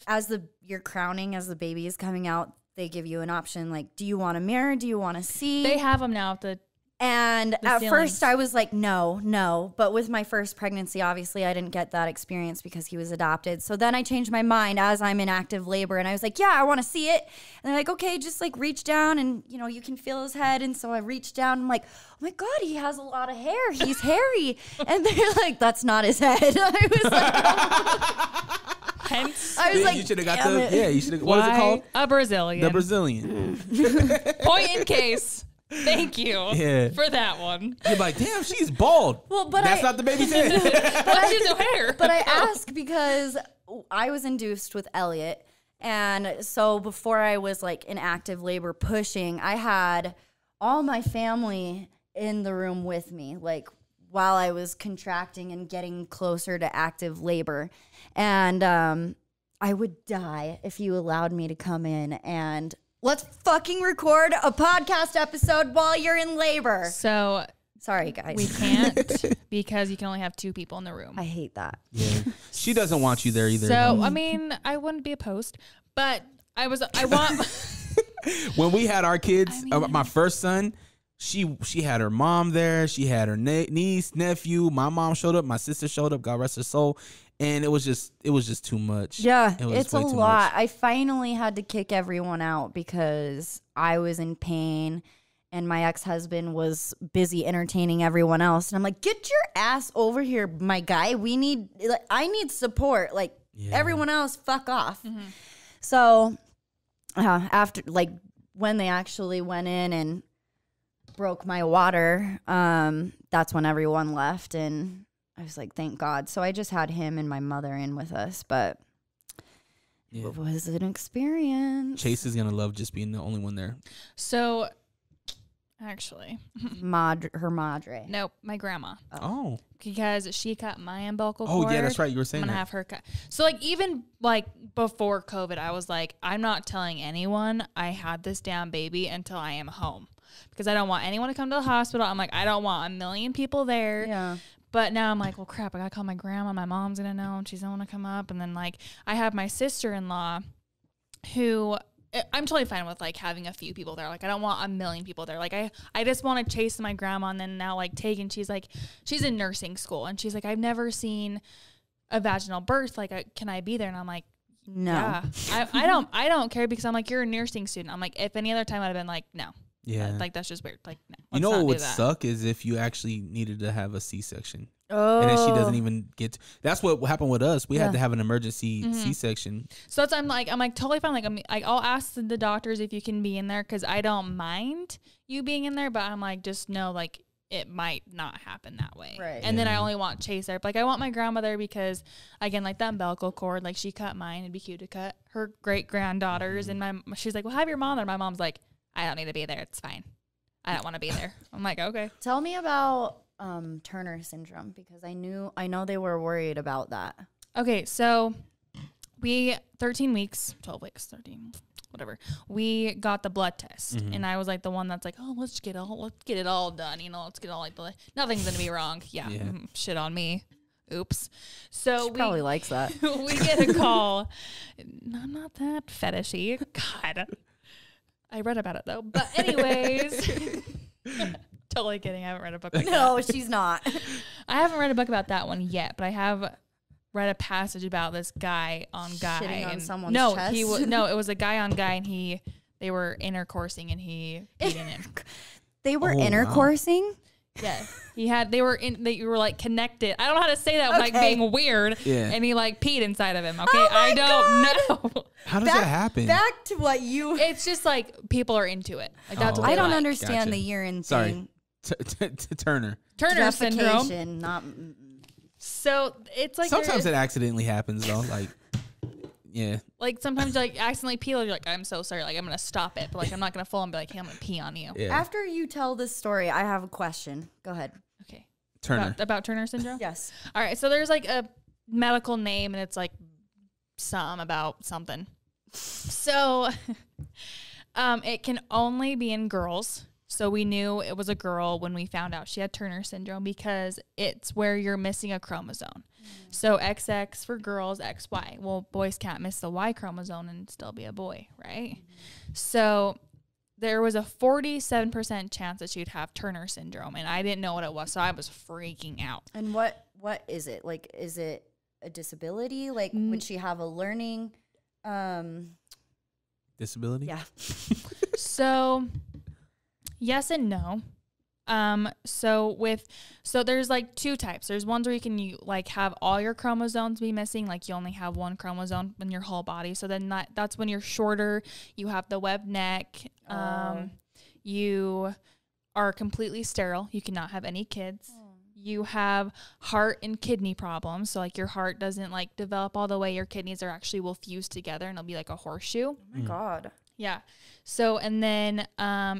as you're crowning, as the baby is coming out, they give you an option do you want a mirror? Do you want to see? They have them now at the And The at ceilings. first I was like, no. But with my first pregnancy, obviously I didn't get that experience because he was adopted. So then I changed my mind as I'm in active labor. And I was like, yeah, I want to see it. And they're like, okay, just like reach down and, you know, you can feel his head. And so I reached down. I'm like, oh my God, he has a lot of hair. He's hairy. And they're like, that's not his head. I was like, Hence, I was like, you should have got damn the, it. yeah, you should have, what is it why called? a Brazilian? The Brazilian. Point in case. Thank you Yeah. for that one. You're like, damn, she's bald. Well, but That's I- not the baby's head. But she has no hair. But I ask because I was induced with Elliot. And so before I was like in active labor pushing, I had all my family in the room with me, like while I was contracting and getting closer to active labor. And I would die if you allowed me to come in and let's fucking record a podcast episode while you're in labor. So Sorry, guys. we can't because you can only have 2 people in the room. I hate that. Yeah. She doesn't want you there either. So I mean, I wouldn't be opposed, but I want. When we had our kids, my first son, she had her mom there. She had her niece, nephew. My mom showed up. My sister showed up. God rest her soul. And it was just too much. Yeah, It was it's a way too lot. much. I finally had to kick everyone out because I was in pain and my ex-husband was busy entertaining everyone else. And I'm like, get your ass over here, my guy. I need support. Like everyone else, fuck off. So after, like, when they actually went in and broke my water, that's when everyone left. And I was like, thank God. So I just had him and my mother in with us, but Yeah. it was an experience. Chase is gonna love just being the only one there. So, actually, Her madre. nope, my grandma, Oh. because she cut my umbilical Oh cord. yeah, that's right. You were I'm saying gonna that. have her cut. So like even like before COVID, I was like, I'm not telling anyone I had this damn baby until I am home because I don't want anyone to come to the hospital. I'm like, I don't want a million people there. Yeah. But now I'm like, well, crap, I gotta call my grandma. My mom's gonna know, and she's gonna want to come up. And then like I have my sister-in-law, who I'm totally fine with like having a few people there. Like I don't want a million people there. Like I just want to chase my grandma. And then now like Tegan, she's in nursing school, and she's like, I've never seen a vaginal birth. Like, can I be there? And I'm like, No. yeah, I don't care because I'm like, you're a nursing student. I'm like, if any other time I'd have been like, no, Yeah. like that's just weird. Like, no, You let's know not what do would that. suck is if you actually needed to have a C-section. Oh. And then she doesn't even get to, that's what happened with us. We Yeah. had to have an emergency Mm-hmm. C-section. So that's I'm like totally fine. Like I'll ask the doctors if you can be in there because I don't mind you being in there, but I'm like, just know like it might not happen that way. Right. And then I only want Chase there. But, like I want my grandmother because again, like that umbilical cord, like she cut mine. It'd be cute to cut her great granddaughters. And she's like, well, have your mom there. My mom's like, I don't need to be there. It's fine. I don't want to be there. I'm like, okay. Tell me about Turner syndrome because I know they were worried about that. Okay, so we 13 weeks, 12 weeks, 13, whatever. We got the blood test, and I was like the one that's like, oh, let's get it all done. You know, let's get all like nothing's gonna be wrong. Yeah, Yeah. shit on me. Oops. So She probably likes that. we get a call. I'm not that fetishy. God. I read about it though. But anyways, totally kidding. I haven't read a book like that. No, she's not. I haven't read a book about that one yet, but I have read a passage about this guy on guy. Shitting on and someone's no, chest? he was no, it was a guy on guy, and they were intercoursing, and he peed in him. They were Oh, wow. intercoursing. Yeah, they were like connected. I don't know how to say that without Okay. being weird. Yeah. And he like peed inside of him. Okay, Oh my I don't know. How does that happen? Back to what you. It's just like people are into it. Like that's Oh. what I they don't like. understand Gotcha. the urine Sorry. thing. Turner. Turner syndrome. Defecation, not. So it's like Sometimes it accidentally happens though. Like, yeah. like sometimes you like accidentally pee. You're like, I'm so sorry. Like I'm gonna stop it, but like I'm not gonna fall and be like, hey, I'm gonna pee on you. Yeah. After you tell this story, I have a question. Go ahead. Okay. Turner. About Turner syndrome. Yes. All right. So there's like a medical name, and it's like some about something. So it can only be in girls. So we knew it was a girl when we found out she had Turner syndrome because it's where you're missing a chromosome. So XX for girls, XY. Well, boys can't miss the Y chromosome and still be a boy, right? So there was a 47% chance that she'd have Turner syndrome, and I didn't know what it was, so I was freaking out. And what is it? Like, is it a disability? Like, would she have a learning disability? Yeah. So, yes and no. So there's like two types. There's ones where you like have all your chromosomes be missing, like you only have one chromosome in your whole body. So then that's when you're shorter, you have the webbed neck, you are completely sterile, you cannot have any kids. You have heart and kidney problems. So like your heart doesn't like develop all the way. Your kidneys will fuse together and it'll be like a horseshoe. Oh my God. Yeah. So, and then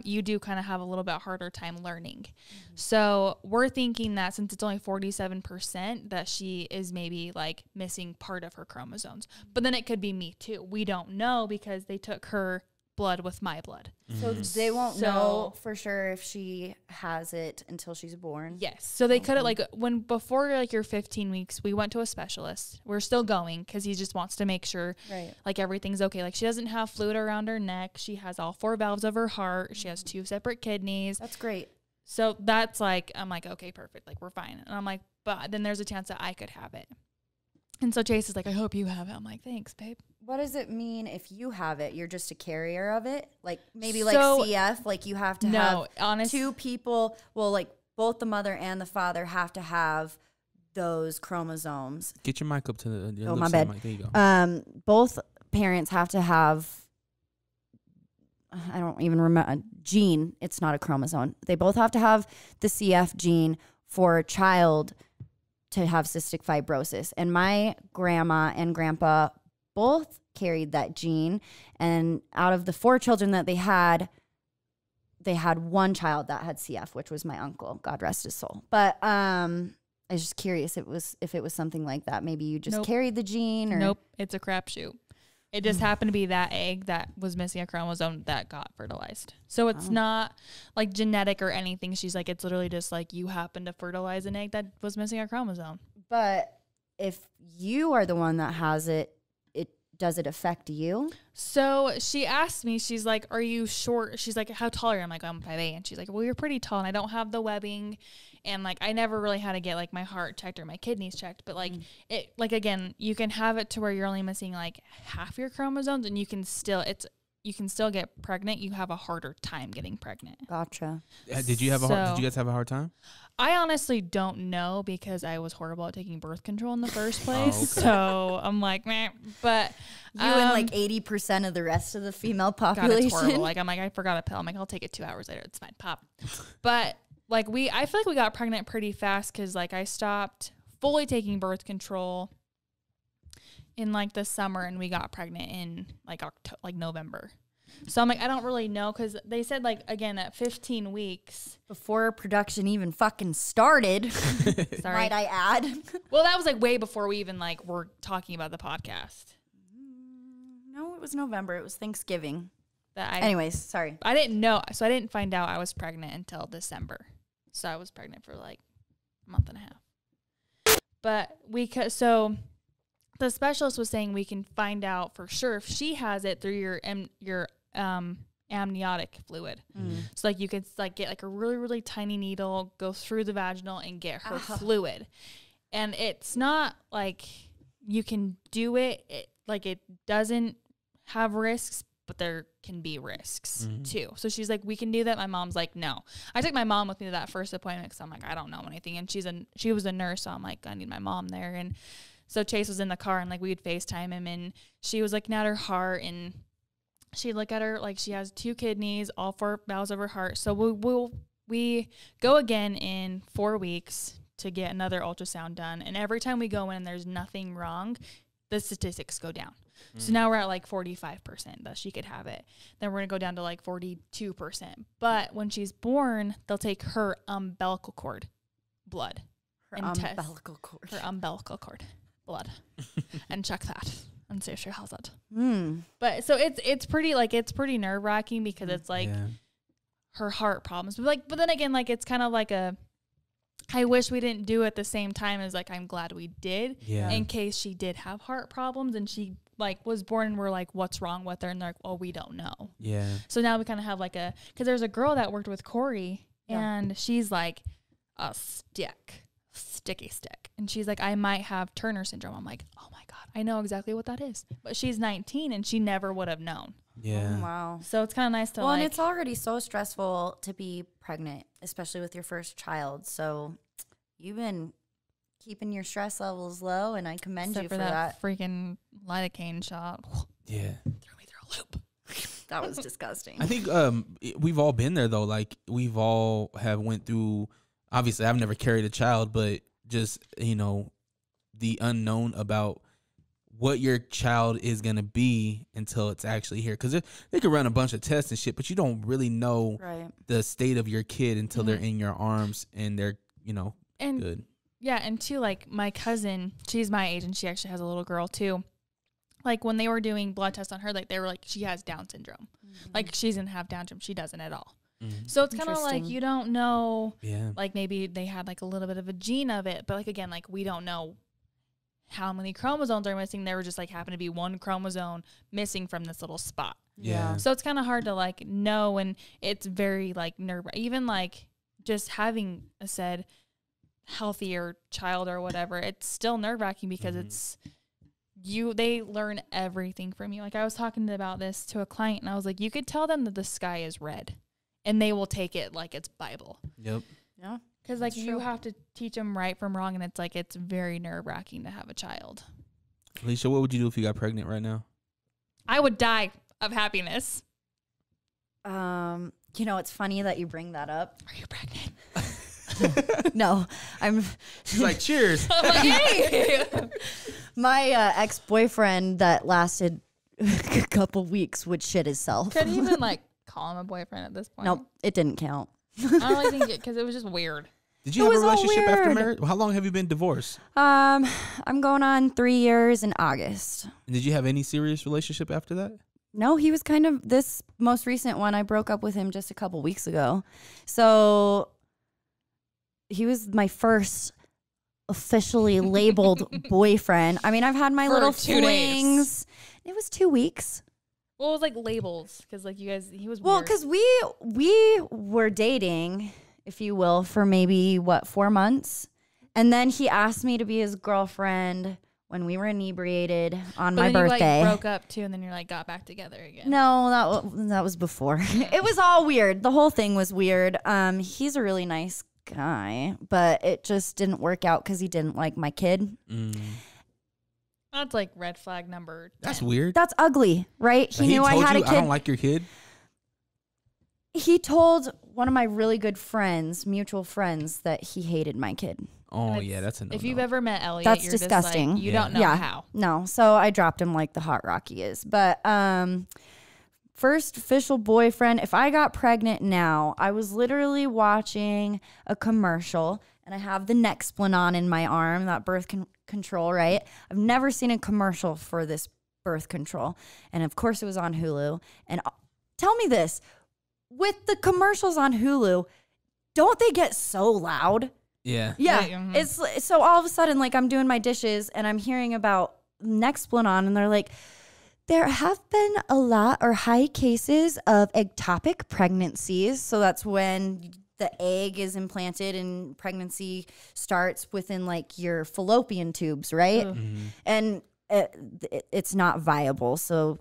you do kind of have a little bit harder time learning. So we're thinking that since it's only 47%, that she is maybe like missing part of her chromosomes. But then it could be me too. We don't know because they took her blood with my blood. So they won't know for sure if she has it until she's born. Yes. So they could have like before like your 15 weeks, we went to a specialist. We're still going because he just wants to make sure like everything's okay. Like she doesn't have fluid around her neck. She has all 4 valves of her heart. She has 2 separate kidneys. That's great. So that's like, I'm like, okay, perfect. Like we're fine. And I'm like, but then there's a chance that I could have it. And so Chase is like, I hope you have it. I'm like, thanks, babe. What does it mean if you have it? You're just a carrier of it? Like maybe like CF, like you have to have 2 people. Well, like both the mother and the father have to have those chromosomes. Get your mic up to the my bad. mic. There you go. Both parents have to have, I don't even remember, a gene. It's not a chromosome. They both have to have the CF gene for a child to have cystic fibrosis. And my grandma and grandpa both carried that gene. And out of the 4 children that they had one child that had CF, which was my uncle. God rest his soul. But I was just curious if it was something like that. Maybe you just carried the gene or nope, it's a crapshoot. It just happened to be that egg that was missing a chromosome that got fertilized. So it's not like genetic or anything. She's like, it's literally just like you happen to fertilize an egg that was missing a chromosome. But if you are the one that has it, does it affect you? So she asked me, she's like, are you short? She's like, how tall are you? I'm like, I'm 5'8". And she's like, well, you're pretty tall and I don't have the webbing. And like, I never really had to get like my heart checked or my kidneys checked. But like it, like, again, you can have it to where you're only missing like half your chromosomes and you can still get pregnant. You have a harder time getting pregnant. Gotcha. Did you guys have a hard time? I honestly don't know because I was horrible at taking birth control in the first place. So I'm like, meh. But you and like 80% of the rest of the female population. God, it's horrible. Like I'm like, I forgot a pill. I'm like, I'll take it 2 hours later. It's fine. Pop. But like I feel like we got pregnant pretty fast because like I stopped fully taking birth control in like the summer and we got pregnant in like November. So I'm like, I don't really know because they said like, again, at 15 weeks. Before production even fucking started, sorry. Might I add? Well, that was like way before we even like were talking about the podcast. No, it was November. It was Thanksgiving. Anyways, sorry. I didn't know. So I didn't find out I was pregnant until December. So I was pregnant for like a month and a half. But so the specialist was saying we can find out for sure if she has it through your amniotic fluid. So like you could like get like a really, really tiny needle, go through the vaginal and get her fluid. And it's not like you can do it. It doesn't have risks, but there can be risks too. So she's like, we can do that. My mom's like, no. I took my mom with me to that first appointment because I'm like, I don't know anything. And she was a nurse. So I'm like, I need my mom there. And so Chase was in the car and like we would FaceTime him and she was looking at her heart and she'd look at her, like she has 2 kidneys, all 4 valves of her heart. So we go again in 4 weeks to get another ultrasound done. And every time we go in and there's nothing wrong, the statistics go down. So now we're at like 45% that she could have it. Then we're going to go down to like 42%. But when she's born, they'll take her umbilical cord blood. Her umbilical cord blood and check that and see if she has it. But so it's pretty nerve wracking because it's like her heart problems. But then again, like it's kind of like I wish we didn't do it at the same time as like I'm glad we did. Yeah. In case she did have heart problems and she like was born and we're like, what's wrong with her? And they're like, oh, we don't know. Yeah. So now we kind of have like because there's a girl that worked with Corey Yeah. and she's like a sticky stick. And she's like, I might have Turner syndrome. I'm like, oh my God, I know exactly what that is. But she's 19 and she never would have known. Yeah. Oh, wow. So it's kind of nice to Well, like. and it's already so stressful to be pregnant, especially with your first child. So you've been keeping your stress levels low, and I commend except you for for that. freaking lidocaine shot. Yeah. Threw me through a loop. That was disgusting. I think we've all been there though. Like we've all have went through. Obviously, I've never carried a child, but just the unknown about what your child is gonna be until it's actually here. Because they could run a bunch of tests and shit, but you don't really know Right. the state of your kid until they're in your arms and they're And good. yeah, and too, like my cousin, she's my age and she actually has a little girl too. Like when they were doing blood tests on her, like they were like, she has Down syndrome. Like she doesn't have Down syndrome. She doesn't at all. So it's kind of like Interesting. you don't know. Yeah. Like maybe they had like a little bit of a gene of it, but like again, like we don't know how many chromosomes are missing. There were just like happened to be one chromosome missing from this little spot. Yeah. So it's kind of hard to like know, and it's very like even like just having a said healthier child or whatever, it's still nerve-wracking because it's they learn everything from you. Like I was talking about this to a client and I was like, you could tell them that the sky is red and they will take it like it's Bible. Yep. Yeah. Because like That's you true. have to teach them right from wrong, and it's like it's very nerve-wracking to have a child. Alicia, what would you do if you got pregnant right now? I would die of happiness. It's funny that you bring that up. Are you pregnant? No, I'm. She's like, cheers. I'm like, hey. My ex-boyfriend that lasted a couple weeks would shit himself. Could you even like call him a boyfriend at this point? Nope, it didn't count. I don't really think it because it was just weird. Did you It have a was all relationship after weird. marriage? How long have you been divorced? I'm going on 3 years in August. And did you have any serious relationship after that? No, he was kind of this most recent one. I broke up with him just a couple weeks ago. So he was my first officially labeled boyfriend. I mean, I've had my For little 2 days. flings. It was 2 weeks. Well, it was like labels because like you guys, he was Well, weird. because we were dating, if you will, for maybe 4 months, and then he asked me to be his girlfriend when we were inebriated on But my then birthday. You like broke up too, and then you're like got back together again. No, that was before. It was all weird. The whole thing was weird. He's a really nice guy, but it just didn't work out because he didn't like my kid. That's like red flag number 10. That's weird. That's ugly, right? He He knew I told had you, a I kid. don't like your kid. He told one of my really good friends, mutual friends, that he hated my kid. Oh And yeah, that's a no. If you've ever met Elliot, That's you're disgusting. Just like, you Yeah. don't know Yeah. how. No, so I dropped him like the hot rock he is. But first official boyfriend, if I got pregnant now, I was literally watching a commercial, and I have the Nexplanon in my arm, that birth control, right? I've never seen a commercial for this birth control. And of course it was on Hulu. And tell me this, with the commercials on Hulu, don't they get so loud? Yeah. Yeah, Right, mhm. it's so all of a sudden, like I'm doing my dishes and I'm hearing about Nexplanon, and they're like, there have been a lot or high cases of ectopic pregnancies. So that's when the egg is implanted and pregnancy starts within like your fallopian tubes, right? And it's not viable. So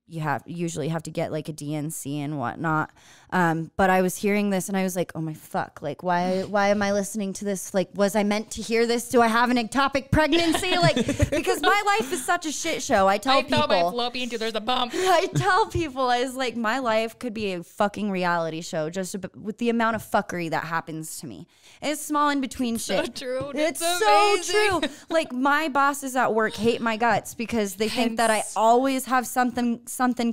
you usually have to get like a DNC and whatnot. But I was hearing this and I was like, oh my fuck, like why am I listening to this? Like, was I meant to hear this? Do I have an ectopic pregnancy? Like, because my life is such a shit show. I tell I people, thought my fallopian tube, there's a bump. I tell people, I was like, my life could be a fucking reality show just with the amount of fuckery that happens to me. And it's small in between So shit. true. It's so amazing. true. Like my bosses at work hate my guts because they think that I Hence- always have something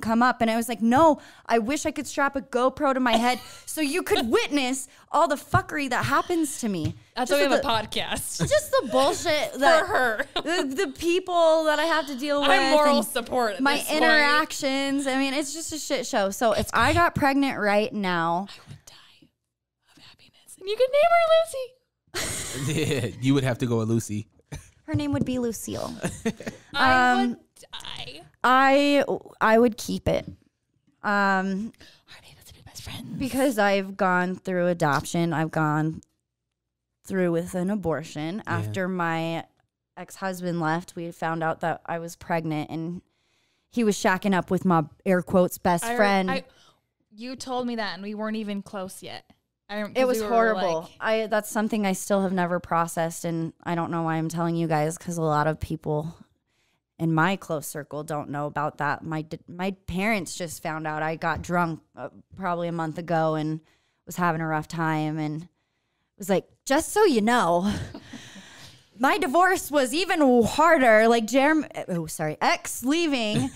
come up. And I was like, no, I wish I could strap a GoPro to my head so you could witness all the fuckery that happens to me. That's Just why we have the- a podcast. Just the bullshit that For her. the people that I have to deal with. I'm moral and support. at my this point. interactions. I mean, it's just a shit show. So if I got pregnant right now, I would die of happiness. And you could name her Lucy. Yeah, you would have to go with Lucy. Her name would be Lucille. I would die. I would keep it. Our name is to be best friends. Because I've gone through adoption. I've gone through with an abortion. Yeah. After my ex-husband left, we found out that I was pregnant, and he was shacking up with my air quotes best friend. You told me that, and we weren't even close yet. It was horrible. That's something I still have never processed, and I don't know why I'm telling you guys, because a lot of people in my close circle don't know about that. My parents just found out. I got drunk probably a month ago and was having a rough time, and was like, just so you know, my divorce was even harder. Like ex leaving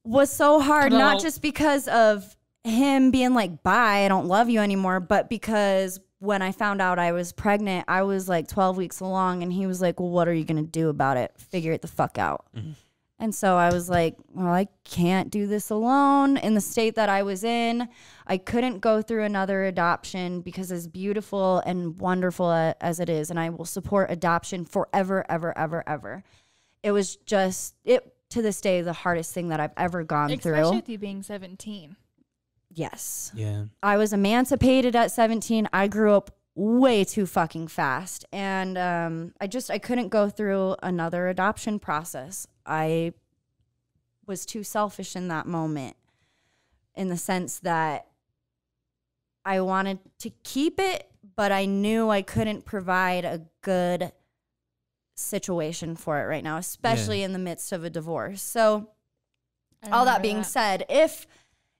was so hard, not just because of him being like, bye, I don't love you anymore, but because when I found out I was pregnant, I was like 12 weeks along, and he was like, well, what are you going to do about it? Figure it the fuck out. Mm-hmm. And so I was like, well, I can't do this alone in the state that I was in. I couldn't go through another adoption, because as beautiful and wonderful as it is, and I will support adoption forever, ever, ever, ever. It was just, to this day, the hardest thing that I've ever gone through. Especially with you being 17. Yes. Yeah. I was emancipated at 17. I grew up way too fucking fast. And I couldn't go through another adoption process. I was too selfish in that moment, in the sense that I wanted to keep it, but I knew I couldn't provide a good situation for it right now, especially in the midst of a divorce. So all that being said, if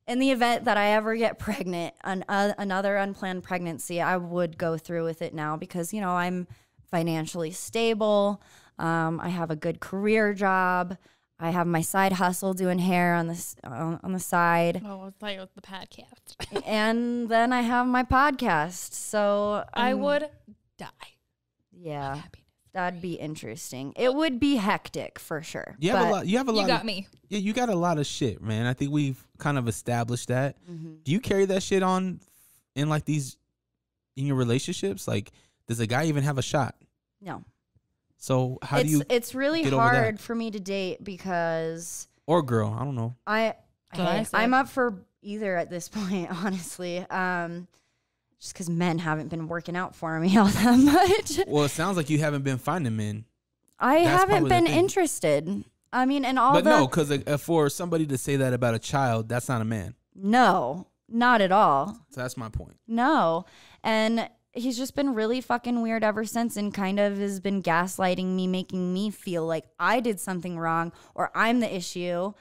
in the event that I ever get pregnant, another unplanned pregnancy, I would go through with it now, because, I'm financially stable. I have a good career job. I have my side hustle doing hair on the side. Oh, I'll tell you with the podcast. And then I have my podcast. So I would die. Yeah. That'd be interesting. It would be hectic for sure. You have a lot. You got me. Yeah, you got a lot of shit, man. I think we've kind of established that. Mm-hmm. Do you carry that shit on in in your relationships? Like, does a guy even have a shot? No. So how do you? It's really hard for me to date, because or girl, I don't know. I'm up for either at this point, honestly. Just because men haven't been working out for me all that much. Well, it sounds like you haven't been finding men. I haven't been interested. I mean, and all but no, because for somebody to say that about a child, that's not a man. No, not at all. So that's my point. No. And he's just been really fucking weird ever since, and kind of has been gaslighting me, making me feel like I did something wrong, or I'm the issue,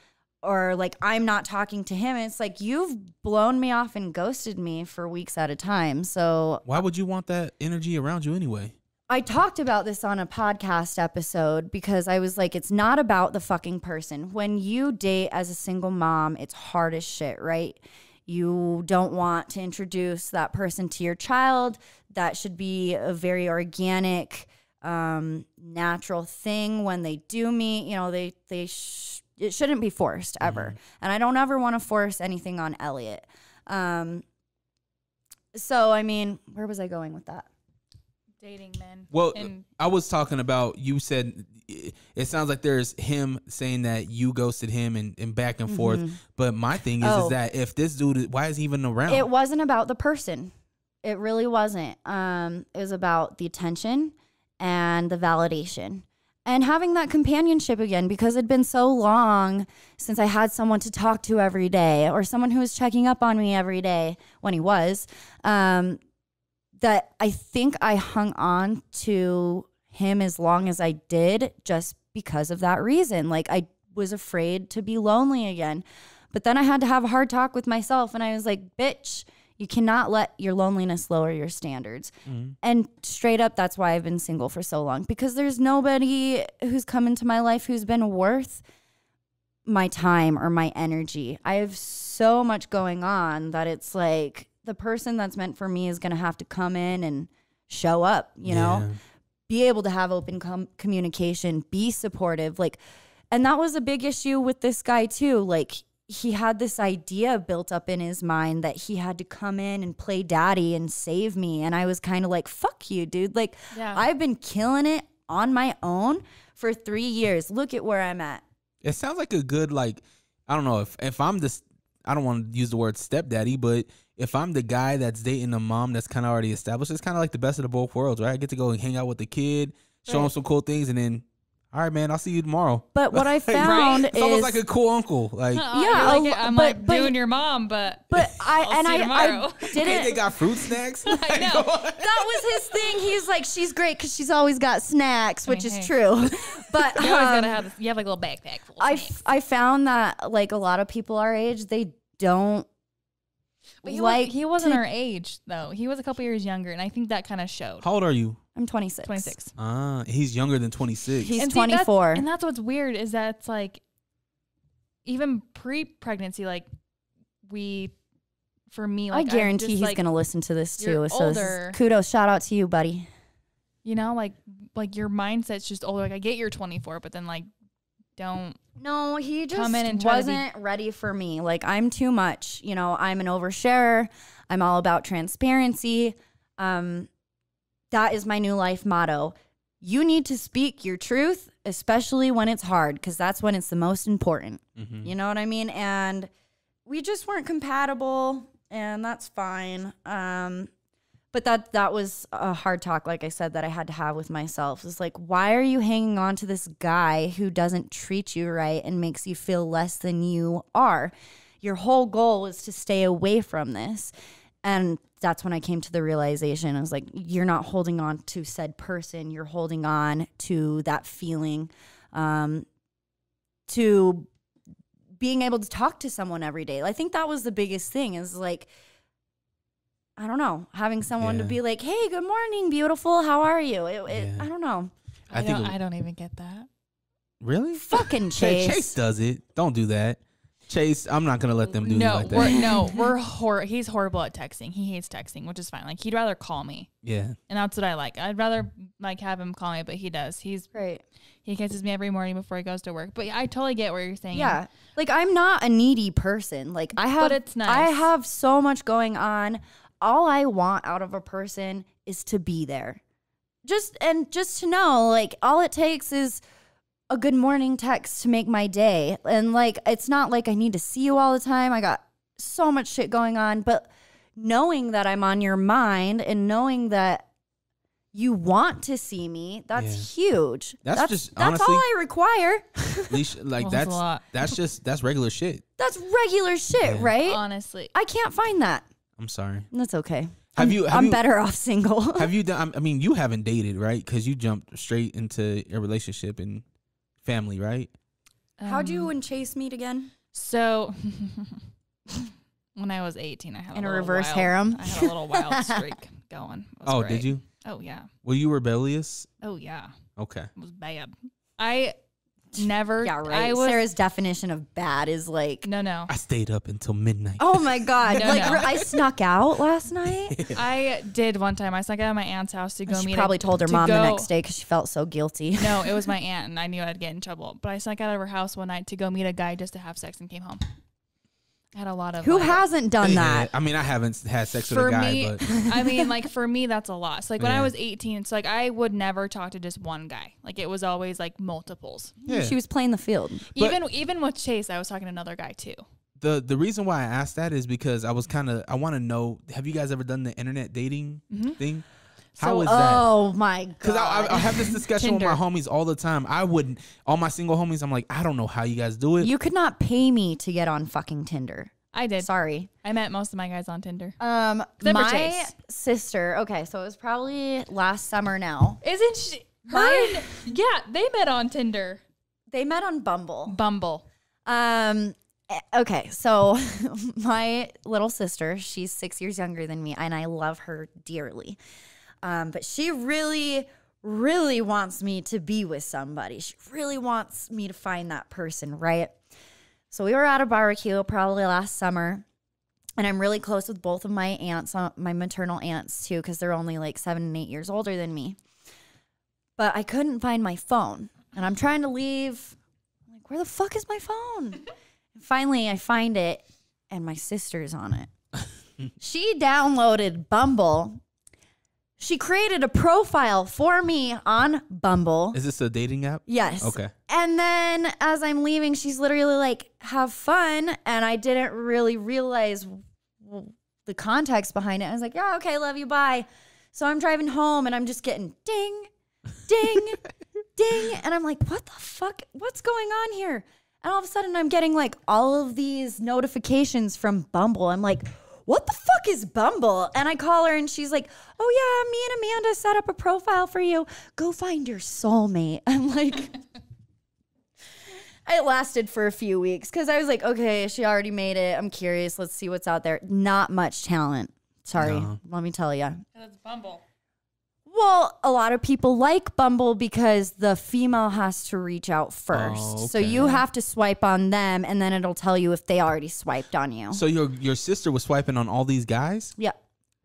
or like I'm not talking to him. And it's like, you've blown me off and ghosted me for weeks at a time. So why would you want that energy around you anyway? I talked about this on a podcast episode, because I was like, it's not about the fucking person. When you date as a single mom, it's hard as shit, right? You don't want to introduce that person to your child. That should be a very organic, natural thing when they do meet. It shouldn't be forced ever. Mm-hmm. And I don't ever want to force anything on Elliot. So, I mean, where was I going with that? Dating men. Well, I was talking about, you said it sounds like there's him saying that you ghosted him and back and forth. But my thing is that if this dude, why is he even around? It wasn't about the person. It really wasn't. It was about the attention and the validation. And having that companionship again, because it'd been so long since I had someone to talk to every day, or someone who was checking up on me every day when he was, that I think I hung on to him as long as I did, just because of that reason. Like, I was afraid to be lonely again. But then I had to have a hard talk with myself, and I was like, bitch, you cannot let your loneliness lower your standards. Mm-hmm. And straight up, that's why I've been single for so long, because there's nobody who's come into my life who's been worth my time or my energy. I have so much going on that it's like, the person that's meant for me is going to have to come in and show up, you know, be able to have open communication, be supportive. Like, and that was a big issue with this guy too. Like, he had this idea built up in his mind that he had to come in and play daddy and save me. And I was kind of like, fuck you, dude. Like, I've been killing it on my own for 3 years. Look at where I'm at. It sounds like a good, like, I don't know, if I'm this, I don't want to use the word stepdaddy, but if I'm the guy that's dating a mom that's kind of already established, it's kind of like the best of the both worlds, right? I get to go and hang out with the kid, show him some cool things, and then, all right, man, I'll see you tomorrow. But what I found is it's almost like a cool uncle. Like, I'm like doing your mom, but I didn't. They got fruit snacks. I know. That was his thing. He's like, she's great because she's always got snacks, which is true. But you always gotta have. You have like a little backpack full of snacks. I found that like a lot of people our age, they don't. But he wasn't our age though. He was a couple years younger, and I think that kind of showed. How old are you? I'm 26. 26. He's younger than 26. He's 24. And that's what's weird is that it's like, even pre-pregnancy, like for me, like I guarantee he's gonna listen to this too. So older. Kudos, shout out to you, buddy. You know, like your mindset's just older. Like I get you're 24, but then like don't. No, he just come in and wasn't ready for me. Like I'm too much. You know, I'm an oversharer. I'm all about transparency. That is my new life motto. You need to speak your truth, especially when it's hard, because that's when it's the most important. Mm-hmm. You know what I mean? And we just weren't compatible, and that's fine. But that was a hard talk, like I said, that I had to have with myself. It's like, why are you hanging on to this guy who doesn't treat you right and makes you feel less than you are? Your whole goal is to stay away from this. And that's when I came to the realization. I was like, you're not holding on to said person. You're holding on to that feeling, to being able to talk to someone every day. I think that was the biggest thing is like, I don't know, having someone to be like, hey, good morning, beautiful. How are you? I don't know. I don't even get that. Really? Fucking Chase. Chase does it. Don't do that. Chase, I'm not gonna let them do like that. He's horrible at texting. He hates texting, which is fine. Like he'd rather call me. Yeah. And that's what I like. I'd rather like have him call me, but he does. He's great. He kisses me every morning before he goes to work. But I totally get what you're saying. Yeah. Like I'm not a needy person. Like but it's nice. I have so much going on. All I want out of a person is to be there. Just to know, like all it takes is a good morning text to make my day. And like, it's not like I need to see you all the time. I got so much shit going on, but knowing that I'm on your mind and knowing that you want to see me, that's huge. That's honestly, all I require. Like that's regular shit. That's regular shit, right? Honestly. I can't find that. I'm sorry. That's okay. I'm better off single. Have you done, I mean, you haven't dated, right? Because you jumped straight into a relationship and family, right? How'd you and Chase meet again? So when I was 18, I had a reverse harem. I had a little wild streak going. Oh, great. Did you? Oh yeah. Were you rebellious? Oh yeah. Okay. It was bad. I never. Yeah, right. Sarah's definition of bad is like no. I stayed up until midnight. Oh my god! I snuck out last night. I did one time. I snuck out of my aunt's house to go meet. She probably told her mom the next day because she felt so guilty. No, it was my aunt, and I knew I'd get in trouble. But I snuck out of her house one night to go meet a guy just to have sex, and came home. I had a lot of. Who hasn't done that? I mean, I haven't had sex with a guy, but I mean, like for me, that's a lot. So like when I was 18, it's like I would never talk to just one guy. Like it was always like multiples. Yeah. She was playing the field. Even with Chase, I was talking to another guy too. The reason why I asked that is because I want to know. Have you guys ever done the internet dating thing? How is that? Oh my god! Because I have this discussion with my homies all the time. All my single homies, I'm like, I don't know how you guys do it. You could not pay me to get on fucking Tinder. I did. Sorry. I met most of my guys on Tinder. My sister. Okay, so it was probably last summer now. Isn't she? Yeah, they met on Tinder. They met on Bumble. Okay, so my little sister, she's 6 years younger than me, and I love her dearly. But she really, really wants me to be with somebody. She really wants me to find that person, right? So we were at a barbecue probably last summer, and I'm really close with both of my aunts, my maternal aunts too, because they're only like 7 and 8 years older than me. But I couldn't find my phone, and I'm trying to leave. I'm like, where the fuck is my phone? Finally, I find it, and my sister's on it. She downloaded Bumble. She created a profile for me on Bumble. Is this a dating app? Yes. Okay. And then as I'm leaving, she's literally like, have fun. And I didn't really realize the context behind it. I was like, yeah, okay, love you, bye. So I'm driving home and I'm just getting ding, ding, ding. And I'm like, what the fuck? What's going on here? And all of a sudden I'm getting like all of these notifications from Bumble. I'm like, what the fuck is Bumble? And I call her and she's like, oh yeah, me and Amanda set up a profile for you. Go find your soulmate. I'm like, it lasted for a few weeks because I was like, okay, she already made it. I'm curious. Let's see what's out there. Not much talent. Sorry. No. Let me tell you. That's Bumble. Well, a lot of people like Bumble because the female has to reach out first. Oh, So okay. you have to swipe on them and then it'll tell you if they already swiped on you. So your sister was swiping on all these guys? Yeah.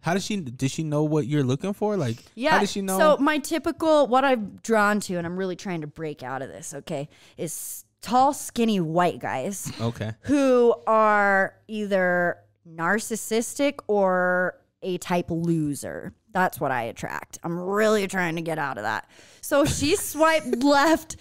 How did she know what you're looking for? Like, Yeah. how did she know? So my typical, what I've drawn to, and I'm really trying to break out of this, okay, is tall, skinny white guys Okay. who are either narcissistic or A-type loser. That's what I attract. I'm really trying to get out of that. So she swiped left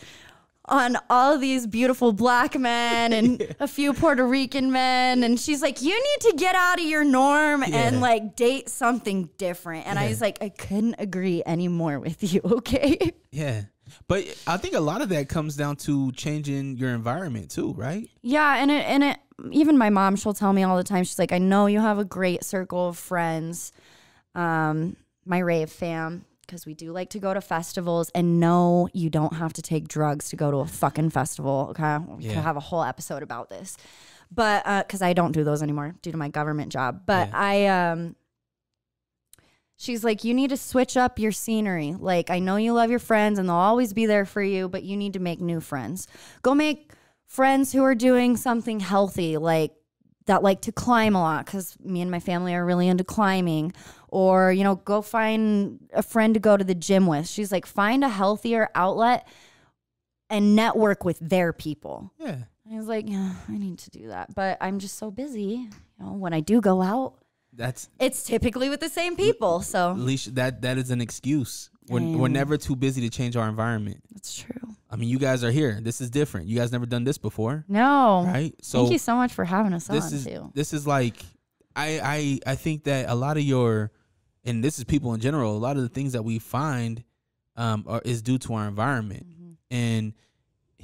on all of these beautiful black men and a few Puerto Rican men. And she's like, you need to get out of your norm and like date something different. And I was like, I couldn't agree anymore with you. Okay. Yeah. But I think a lot of that comes down to changing your environment too, right? Yeah. And it, even my mom, she'll tell me all the time. She's like, I know you have a great circle of friends. My rave fam, because we do like to go to festivals, and no, you don't have to take drugs to go to a fucking festival. Okay, we could have a whole episode about this, but because I don't do those anymore due to my government job. But she's like, you need to switch up your scenery. Like, I know you love your friends, and they'll always be there for you, but you need to make new friends. Go make friends who are doing something healthy, like that like to climb a lot, because me and my family are really into climbing. Or, you know, go find a friend to go to the gym with. She's like, find a healthier outlet and network with their people. Yeah. I was like, yeah, I need to do that. But I'm just so busy. You know, when I do go out, it's typically with the same people. So at least that is an excuse. We're never too busy to change our environment. that's true. I mean, you guys are here. This is different. You guys never done this before, No. right? So Thank you so much for having us on, too. this is like I think that a lot of your, and this is people in general, a lot of the things that we find is due to our environment. Mm-hmm. And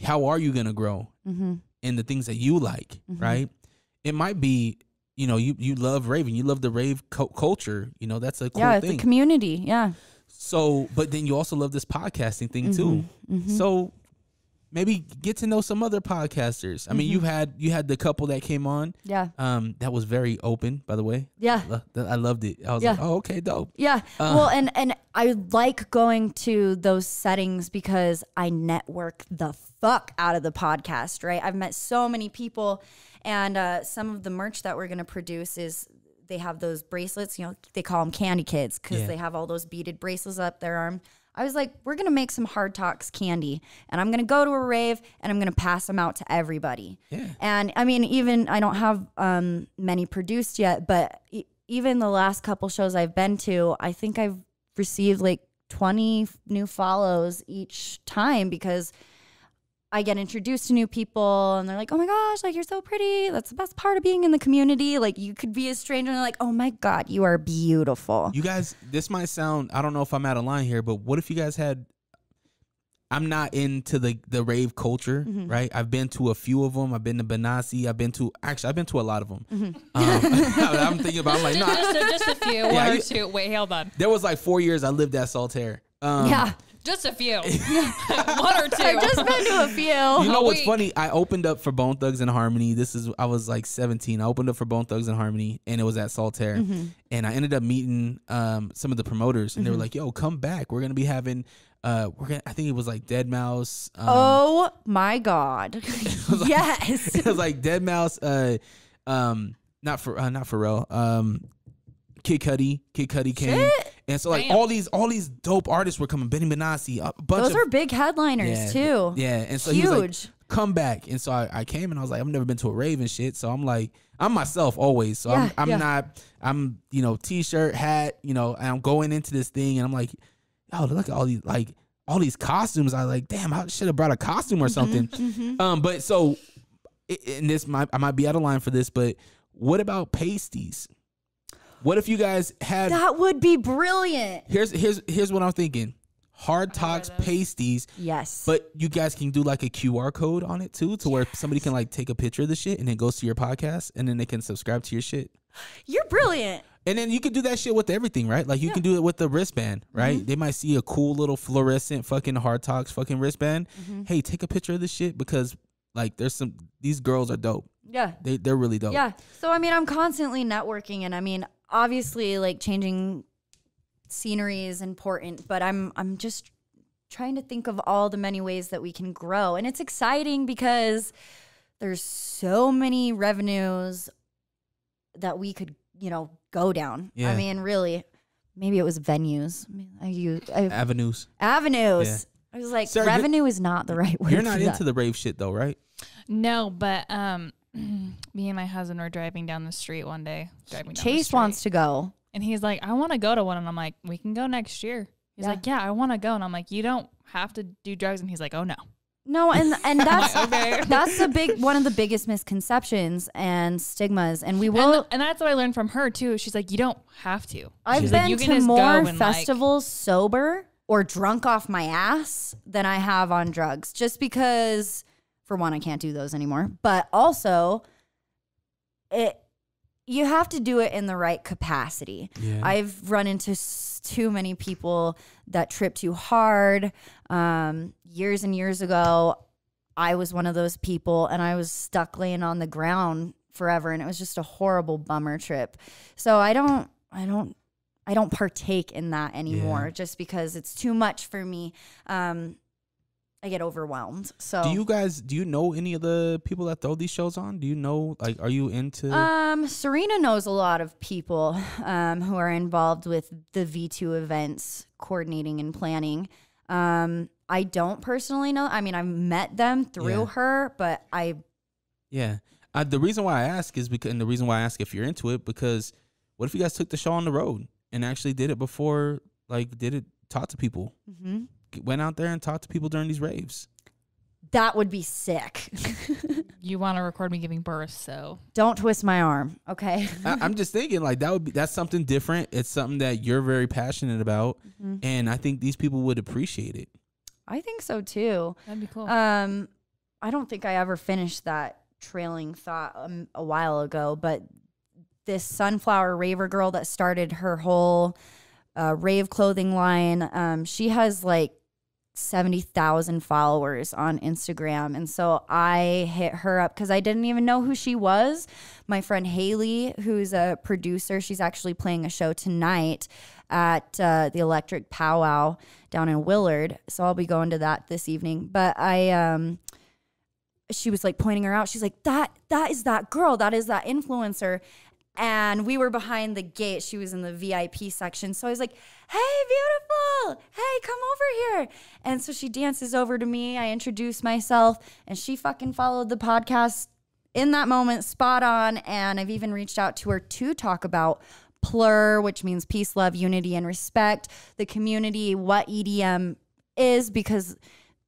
how are you going to grow Mm-hmm. in the things that you like, right? It might be, you know, you love raving. You love the rave culture. You know, that's a cool Yeah, thing. the community. Yeah. So, but then you also love this podcasting thing too. So maybe get to know some other podcasters. I mean, you had the couple that came on. Yeah. That was very open, by the way. Yeah. I loved it. I was like, oh, okay, dope. Yeah. Well, and I like going to those settings because I network the fuck out of the podcast, right? I've met so many people, and some of the merch that we're going to produce is they have those bracelets, you know, they call them candy kids because they have all those beaded bracelets up their arm. I was like, we're going to make some Hard Talks candy, and I'm going to go to a rave and I'm going to pass them out to everybody. Yeah. And I mean, even I don't have many produced yet, but even the last couple shows I've been to, I think I've received like 20 new follows each time because I get introduced to new people and they're like, oh my gosh, like you're so pretty. That's the best part of being in the community. Like you could be a stranger and they're like, oh my God, you are beautiful. You guys, this might sound, I don't know if I'm out of line here, but what if you guys had, I'm not into the rave culture, right? I've been to a few of them. I've been to Benassi. I've been to a lot of them. I'm thinking about, I'm like, no. Just a few, one or two. Wait, hold on. There was like 4 years I lived at Saltaire. Yeah. Just a few. One or two. I've just been to a few. You know what's funny? I opened up for Bone Thugs and Harmony. I was like 17. I opened up for Bone Thugs and Harmony, and it was at Saltaire. And I ended up meeting some of the promoters, and they were like, "Yo, come back. We're gonna be having, I think it was like Deadmau5. Oh my God! Yes, it was like Deadmau5. Not Pharrell. Kid Cudi came. Shit. And so like all these dope artists were coming. Benny Benassi, those are big headliners too. Yeah, and so huge. he was like, come back. And so I came and I was like, I've never been to a rave and shit. So I'm like, I'm myself always. So I'm you know, t-shirt, hat, you know, and I'm going into this thing and I'm like, oh, look at all these costumes. I like, damn, I should have brought a costume or something. But so in this, I might be out of line for this, but what about pasties? What if you guys had... That would be brilliant. Here's what I'm thinking. Hard Talks pasties. Yes. But you guys can do like a QR code on it too, to where somebody can like take a picture of the shit and then goes to your podcast and then they can subscribe to your shit. You're brilliant. And then you can do that shit with everything, right? Like you can do it with the wristband, right? They might see a cool little fluorescent fucking Hard Talks fucking wristband. Hey, take a picture of this shit because like these girls are dope. Yeah. They're really dope. Yeah. So I mean, I'm constantly networking, and I mean, obviously like changing scenery is important, but I'm just trying to think of all the many ways that we can grow. And it's exciting because there's so many revenues that we could, you know, go down. Yeah. I mean, really, maybe it was venues. Avenues. Yeah. I was like, Sarah, revenue is not the right word. You're not into the rave shit though, right? No, but me and my husband were driving down the street one day. Chase wants to go. And he's like, I want to go to one. And I'm like, we can go next year. He's like, yeah, I want to go. And I'm like, you don't have to do drugs. And he's like, oh, no. No, and that's that's one of the biggest misconceptions and stigmas. And we will. And that's what I learned from her, too. She's like, you don't have to. I've been to more festivals sober or drunk off my ass than I have on drugs. Just because, for one, I can't do those anymore. But also, you have to do it in the right capacity. Yeah. I've run into too many people that trip too hard. Years and years ago, I was one of those people, and I was stuck laying on the ground forever, and it was just a horrible bummer trip. So I don't partake in that anymore, just because it's too much for me. I get overwhelmed. So do you know any of the people that throw these shows on? Do you know, like, are you into? Serena knows a lot of people who are involved with the V2 events, coordinating and planning. I don't personally know. I mean, I've met them through her, but the reason why I ask is because, and the reason why I ask if you're into it, because what if you guys took the show on the road and actually did it before, like, talk to people? Went out there and talked to people during these raves. That would be sick. You want to record me giving birth, so don't twist my arm, okay? I'm just thinking, like, that's something different. It's something that you're very passionate about, and I think these people would appreciate it. I think so too. That'd be cool. I don't think I ever finished that trailing thought a while ago, but this Sunflower Raver girl that started her whole rave clothing line, she has like 70,000 followers on Instagram. And so I hit her up because I didn't even know who she was. My friend Haley, who's a producer, she's actually playing a show tonight at the Electric Powwow down in Willard. So I'll be going to that this evening. But she was like pointing her out. She's like, that is that girl. That is that influencer. And we were behind the gate. She was in the VIP section. So I was like, hey, beautiful. Hey, come over here. And so she dances over to me. I introduce myself, and she fucking followed the podcast in that moment, spot on. And I've even reached out to her to talk about PLUR, which means peace, love, unity, and respect, the community, what EDM is, because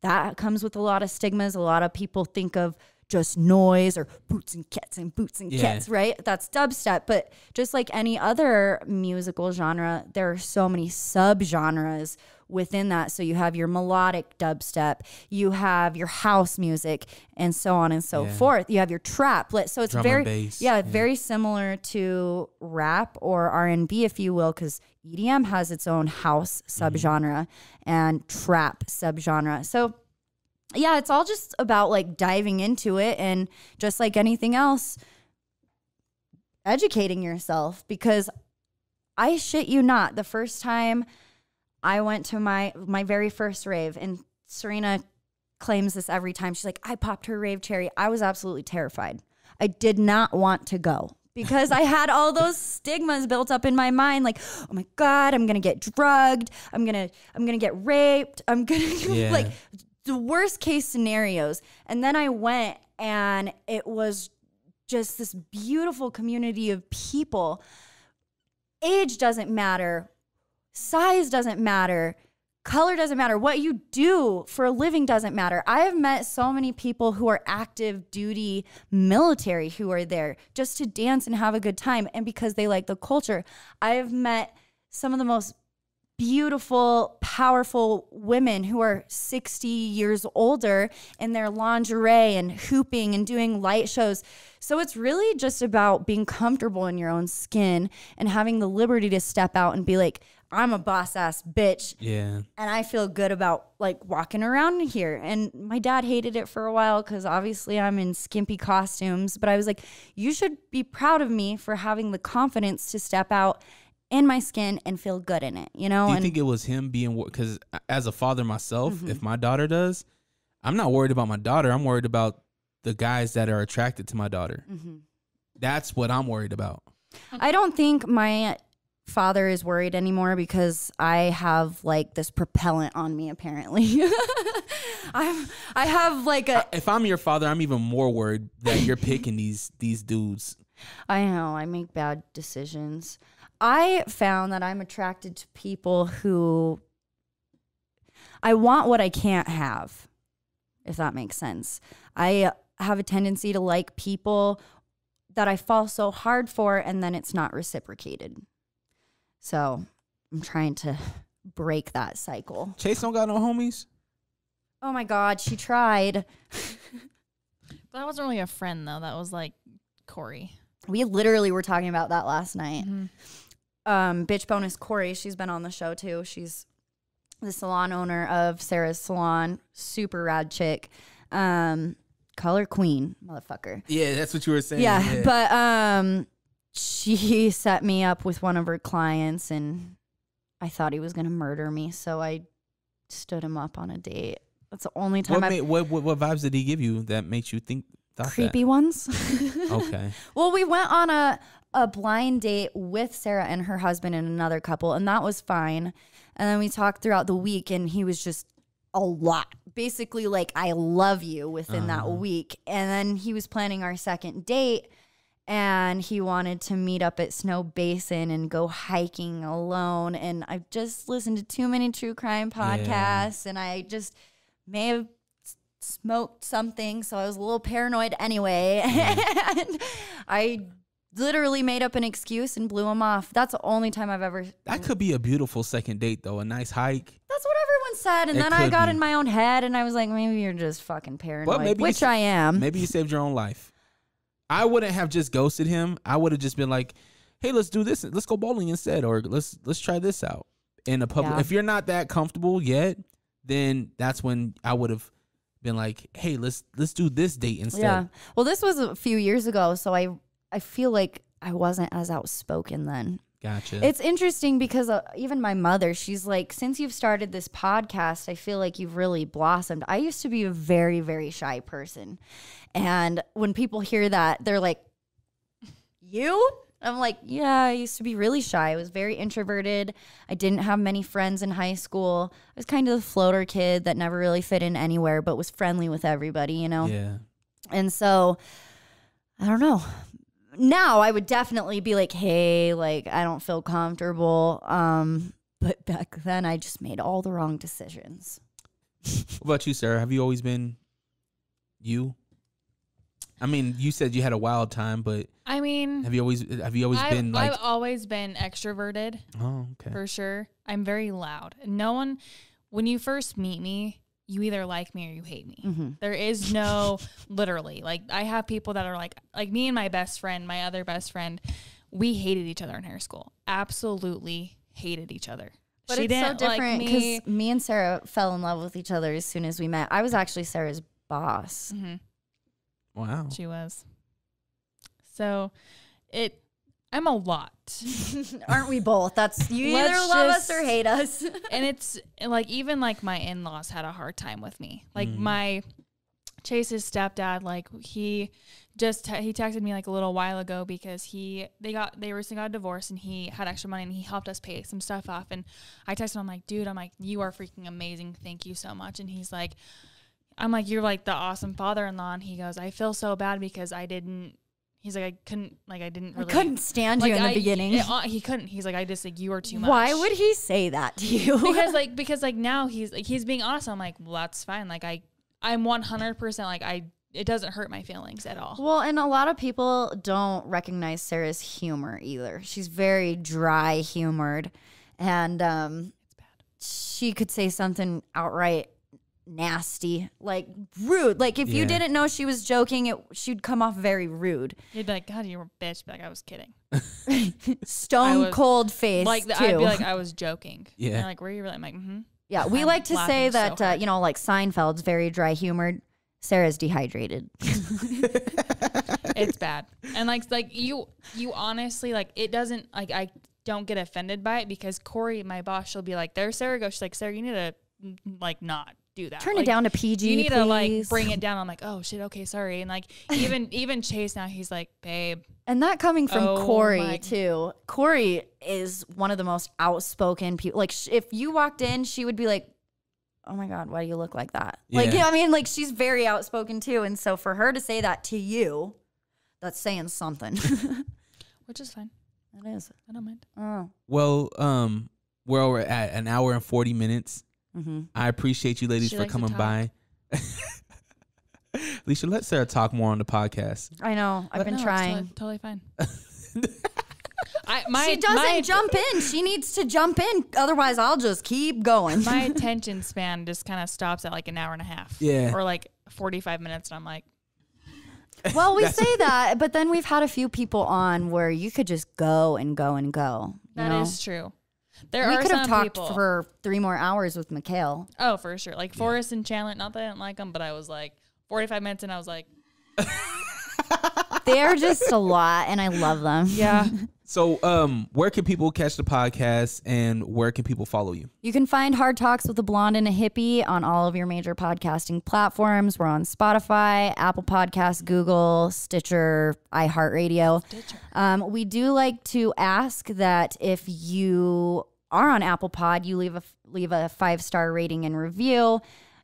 that comes with a lot of stigmas. A lot of people think of just noise or boots and cats, right? That's dubstep. But just like any other musical genre, there are so many sub-genres within that. So you have your melodic dubstep, you have your house music, and so on and so forth. You have your trap. So it's very similar to rap or R&B, if you will, because EDM has its own house subgenre and trap subgenre. So yeah, it's all just about like diving into it, and just like anything else, educating yourself. Because I shit you not, the first time I went to my very first rave, and Serena claims this every time. She's like, I popped her rave cherry. I was absolutely terrified. I did not want to go because I had all those stigmas built up in my mind. Like, oh my God, I'm going to get drugged. I'm going to get raped. I'm going to like the worst case scenarios. And then I went, and it was just this beautiful community of people. Age doesn't matter. Size doesn't matter. Color doesn't matter. What you do for a living doesn't matter. I have met so many people who are active duty military who are there just to dance and have a good time, and because they like the culture. I have met some of the most beautiful, powerful women who are 60 years older in their lingerie and hooping and doing light shows. So it's really just about being comfortable in your own skin and having the liberty to step out and be like, I'm a boss ass bitch. Yeah. And I feel good about like walking around here. And my dad hated it for a while because obviously I'm in skimpy costumes. But I was like, you should be proud of me for having the confidence to step out in my skin and feel good in it, you know? Do you think it was him being, because as a father myself, if my daughter does, I'm not worried about my daughter. I'm worried about the guys that are attracted to my daughter. That's what I'm worried about. I don't think my father is worried anymore because I have like this propellant on me, apparently. I have like a... If I'm your father, I'm even more worried that you're picking these dudes. I know, I make bad decisions. I found that I'm attracted to people who I want what I can't have, if that makes sense. I have a tendency to like people that I fall so hard for, and then it's not reciprocated. So I'm trying to break that cycle. Chase don't got no homies? Oh my God, she tried. That wasn't really a friend, though. That was like Corey. We literally were talking about that last night. Bitch bonus Corey, she's been on the show too. She's the salon owner of Sarah's Salon. Super rad chick. Color queen, motherfucker. Yeah, that's what you were saying. Yeah, but she set me up with one of her clients, and I thought he was going to murder me, so I stood him up on a date. That's the only time what vibes did he give you that makes you think creepy ones? Okay. Well, we went on a blind date with Sarah and her husband and another couple, and that was fine. And then we talked throughout the week, and he was just a lot. Basically, like, I love you within that week. And then he was planning our second date, and he wanted to meet up at Snow Basin and go hiking alone. And I've just listened to too many true crime podcasts, and I just may have smoked something, so I was a little paranoid anyway. And I literally made up an excuse and blew him off. That's the only time I've ever... That could be a beautiful second date, though. A nice hike. That's what everyone said. And then I got in my own head, and I was like, maybe you're just fucking paranoid, which I am. Maybe you saved your own life. I wouldn't have just ghosted him. I would have just been like, hey, let's do this. Let's go bowling instead, or let's try this out in a public. Yeah. If you're not that comfortable yet, then that's when I would have been like, hey, let's do this date instead. Yeah. Well, this was a few years ago, so I feel like I wasn't as outspoken then. Gotcha. It's interesting because even my mother, she's like, since you've started this podcast, I feel like you've really blossomed. I used to be a very, very shy person. And when people hear that, they're like, you? I'm like, yeah, I used to be really shy. I was very introverted. I didn't have many friends in high school. I was kind of the floater kid that never really fit in anywhere, but was friendly with everybody, you know? Yeah. And so, I don't know. Now I would definitely be like, hey, like, I don't feel comfortable. But back then I just made all the wrong decisions. What about you, Sarah? Have you always been you? I mean, you said you had a wild time, but I mean, have you always been like? I've always been extroverted. Oh, okay. For sure. I'm very loud. No one, when you first meet me, you either like me or you hate me. Mm-hmm. There is no, literally, like, I have people that are like me and my best friend, my other best friend, we hated each other in high school. Absolutely hated each other. But it's so different because me and Sarah fell in love with each other as soon as we met. I was actually Sarah's boss. Mm-hmm. Wow. She was. So I'm a lot. Aren't we both? That's you either love us or hate us. And it's like, even like my in-laws had a hard time with me. Like my Chase's stepdad, like he texted me like a little while ago because they recently got a divorce and he had extra money and he helped us pay some stuff off. And I texted him, I'm like, dude, you are freaking amazing. Thank you so much. And he's like, I'm like, you're like the awesome father-in-law. And he goes, I feel so bad because I didn't. He's like, I couldn't really. I couldn't stand you in the beginning. He couldn't. He's like, I just like, you are too much. Why would he say that to you? because now he's being awesome. I'm like, well, that's fine. Like I'm 100% like it doesn't hurt my feelings at all. Well, and a lot of people don't recognize Sarah's humor either. She's very dry humored, and It's bad. she could say something outright nasty, like rude. Like if you didn't know she was joking, she'd come off very rude. You'd be like, God, you were a bitch. Be like, I was kidding. Stone cold face. Like too. I'd be like, I was joking. Yeah. And like, were you really? I'm like, mm-hmm. Yeah, we I'm like to say laughing so that hard. like Seinfeld's very dry humored. Sarah's dehydrated. It's bad. And like you honestly, like, it doesn't, like, I don't get offended by it because Corey, my boss, she'll be like, there Sarah goes. She's like, Sarah, you need to like not do that. Turn like, it down to PG. You need please. to like bring it down. I'm like, oh shit, okay, sorry. And like even Chase now, he's like, babe. And that coming from Oh Corey my- too. Corey is one of the most outspoken people. Like if you walked in, she would be like, "Oh my God, why do you look like that?" Like, Yeah. I mean, like she's very outspoken too. And so for her to say that to you, that's saying something. Which is fine. It is. I don't mind. Oh. Well, we're over at an hour and 40 minutes. Mm-hmm. I appreciate you ladies She for likes to coming talk. by. Alicia, let Sarah talk more on the podcast. I know. I've been No, it's trying. totally fine. She doesn't jump in. She needs to jump in. Otherwise, I'll just keep going. My attention span just kind of stops at like an hour and a half. Yeah. Or like 45 minutes. And I'm like, Well, we say that, but then we've had a few people on where you could just go and go and go. that is true. There We are could have some talked people. for 3 more hours with Mikhail. Oh, for sure. Like Forrest and Chandler. Not that I didn't like them, but I was like 45 minutes and I was like, They're just a lot, and I love them. yeah. So, where can people catch the podcast and where can people follow you? You can find Hard Talks with a Blonde and a Hippie on all of your major podcasting platforms. We're on Spotify, Apple Podcasts, Google, Stitcher, iHeartRadio. We do like to ask that if you are on Apple Pod, you leave a 5-star rating and review.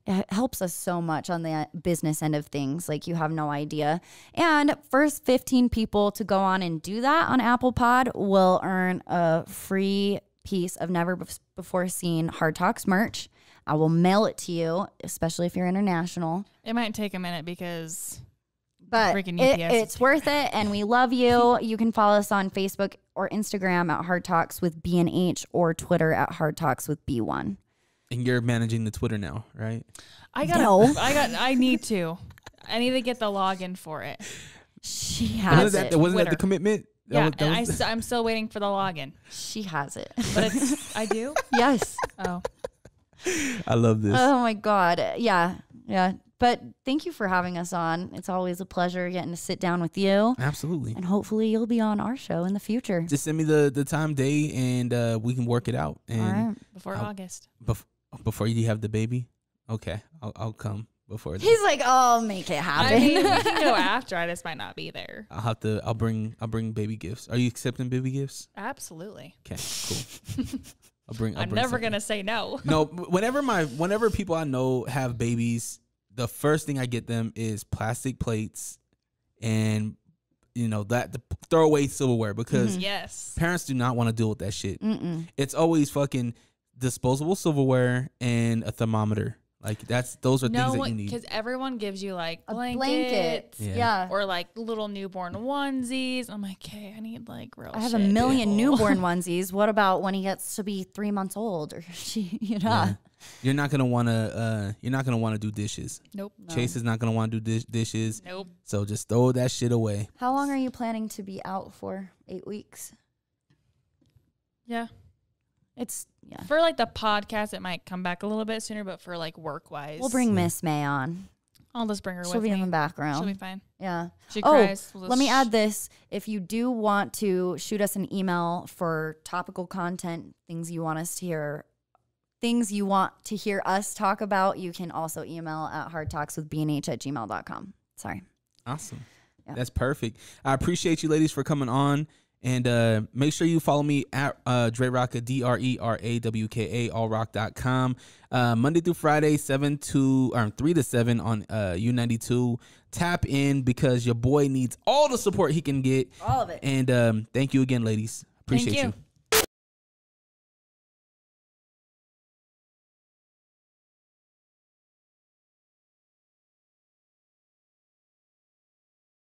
It helps us so much on the business end of things, like you have no idea. And first 15 people to go on and do that on Apple Pod will earn a free piece of never before seen Hard Talks merch. I will mail it to you, especially if you're international. It might take a minute because But Freaking UPS. it's worth it, and we love you. You can follow us on Facebook or Instagram at Hard Talks with B&H or Twitter at Hard Talks with B1. And you're managing the Twitter now, right? I need to. I need to get the login for it. She has it. Wasn't that the Twitter. commitment? Yeah, That and was I'm still waiting for the login. She has it. But I do? Yes. Oh. I love this. Oh my God. Yeah. Yeah. But thank you for having us on. It's always a pleasure getting to sit down with you. Absolutely. And hopefully you'll be on our show in the future. Just send me the time, day, and we can work it out. And All right. Before August. before you have the baby, okay, I'll come before. Then. He's like, oh, make it happen. I mean, we can go after. I just might not be there. I'll bring baby gifts. Are you accepting baby gifts? Absolutely. Okay, cool. I'm never going to say no. No, whenever people I know have babies, the first thing I get them is plastic plates and the throwaway silverware because Yes. parents do not want to deal with that shit. Mm-mm. It's always fucking disposable silverware and a thermometer. Like those are things that you need. because everyone gives you like A blankets, blanket. Yeah. Yeah. or like little newborn onesies. I'm like, hey, I need like real. I have shit. a million Cool. newborn onesies. What about when he gets to be 3 months old or she, Yeah. You're not gonna wanna do dishes. Nope. Chase is not gonna want to do dishes. Nope. So just throw that shit away. How long are you planning to be out for? 8 weeks? Yeah. It's, yeah. For like the podcast, it might come back a little bit sooner, but for like work wise, We'll bring Miss May on. I'll just bring her She'll with be me. in the background. She'll be fine. Yeah. She Oh, cries. We'll let me just- add this. If you do want to shoot us an email for topical content, things you want to hear us talk about, you can also email at hardtalkswithbnh@gmail.com. Sorry. Awesome. Yeah. That's perfect. I appreciate you ladies for coming on. And make sure you follow me at Drerawka, DRERAWKA, allrock.com. Monday through Friday, 3 to 7 on U92. Tap in because your boy needs all the support he can get. All of it. And thank you again, ladies. Appreciate you.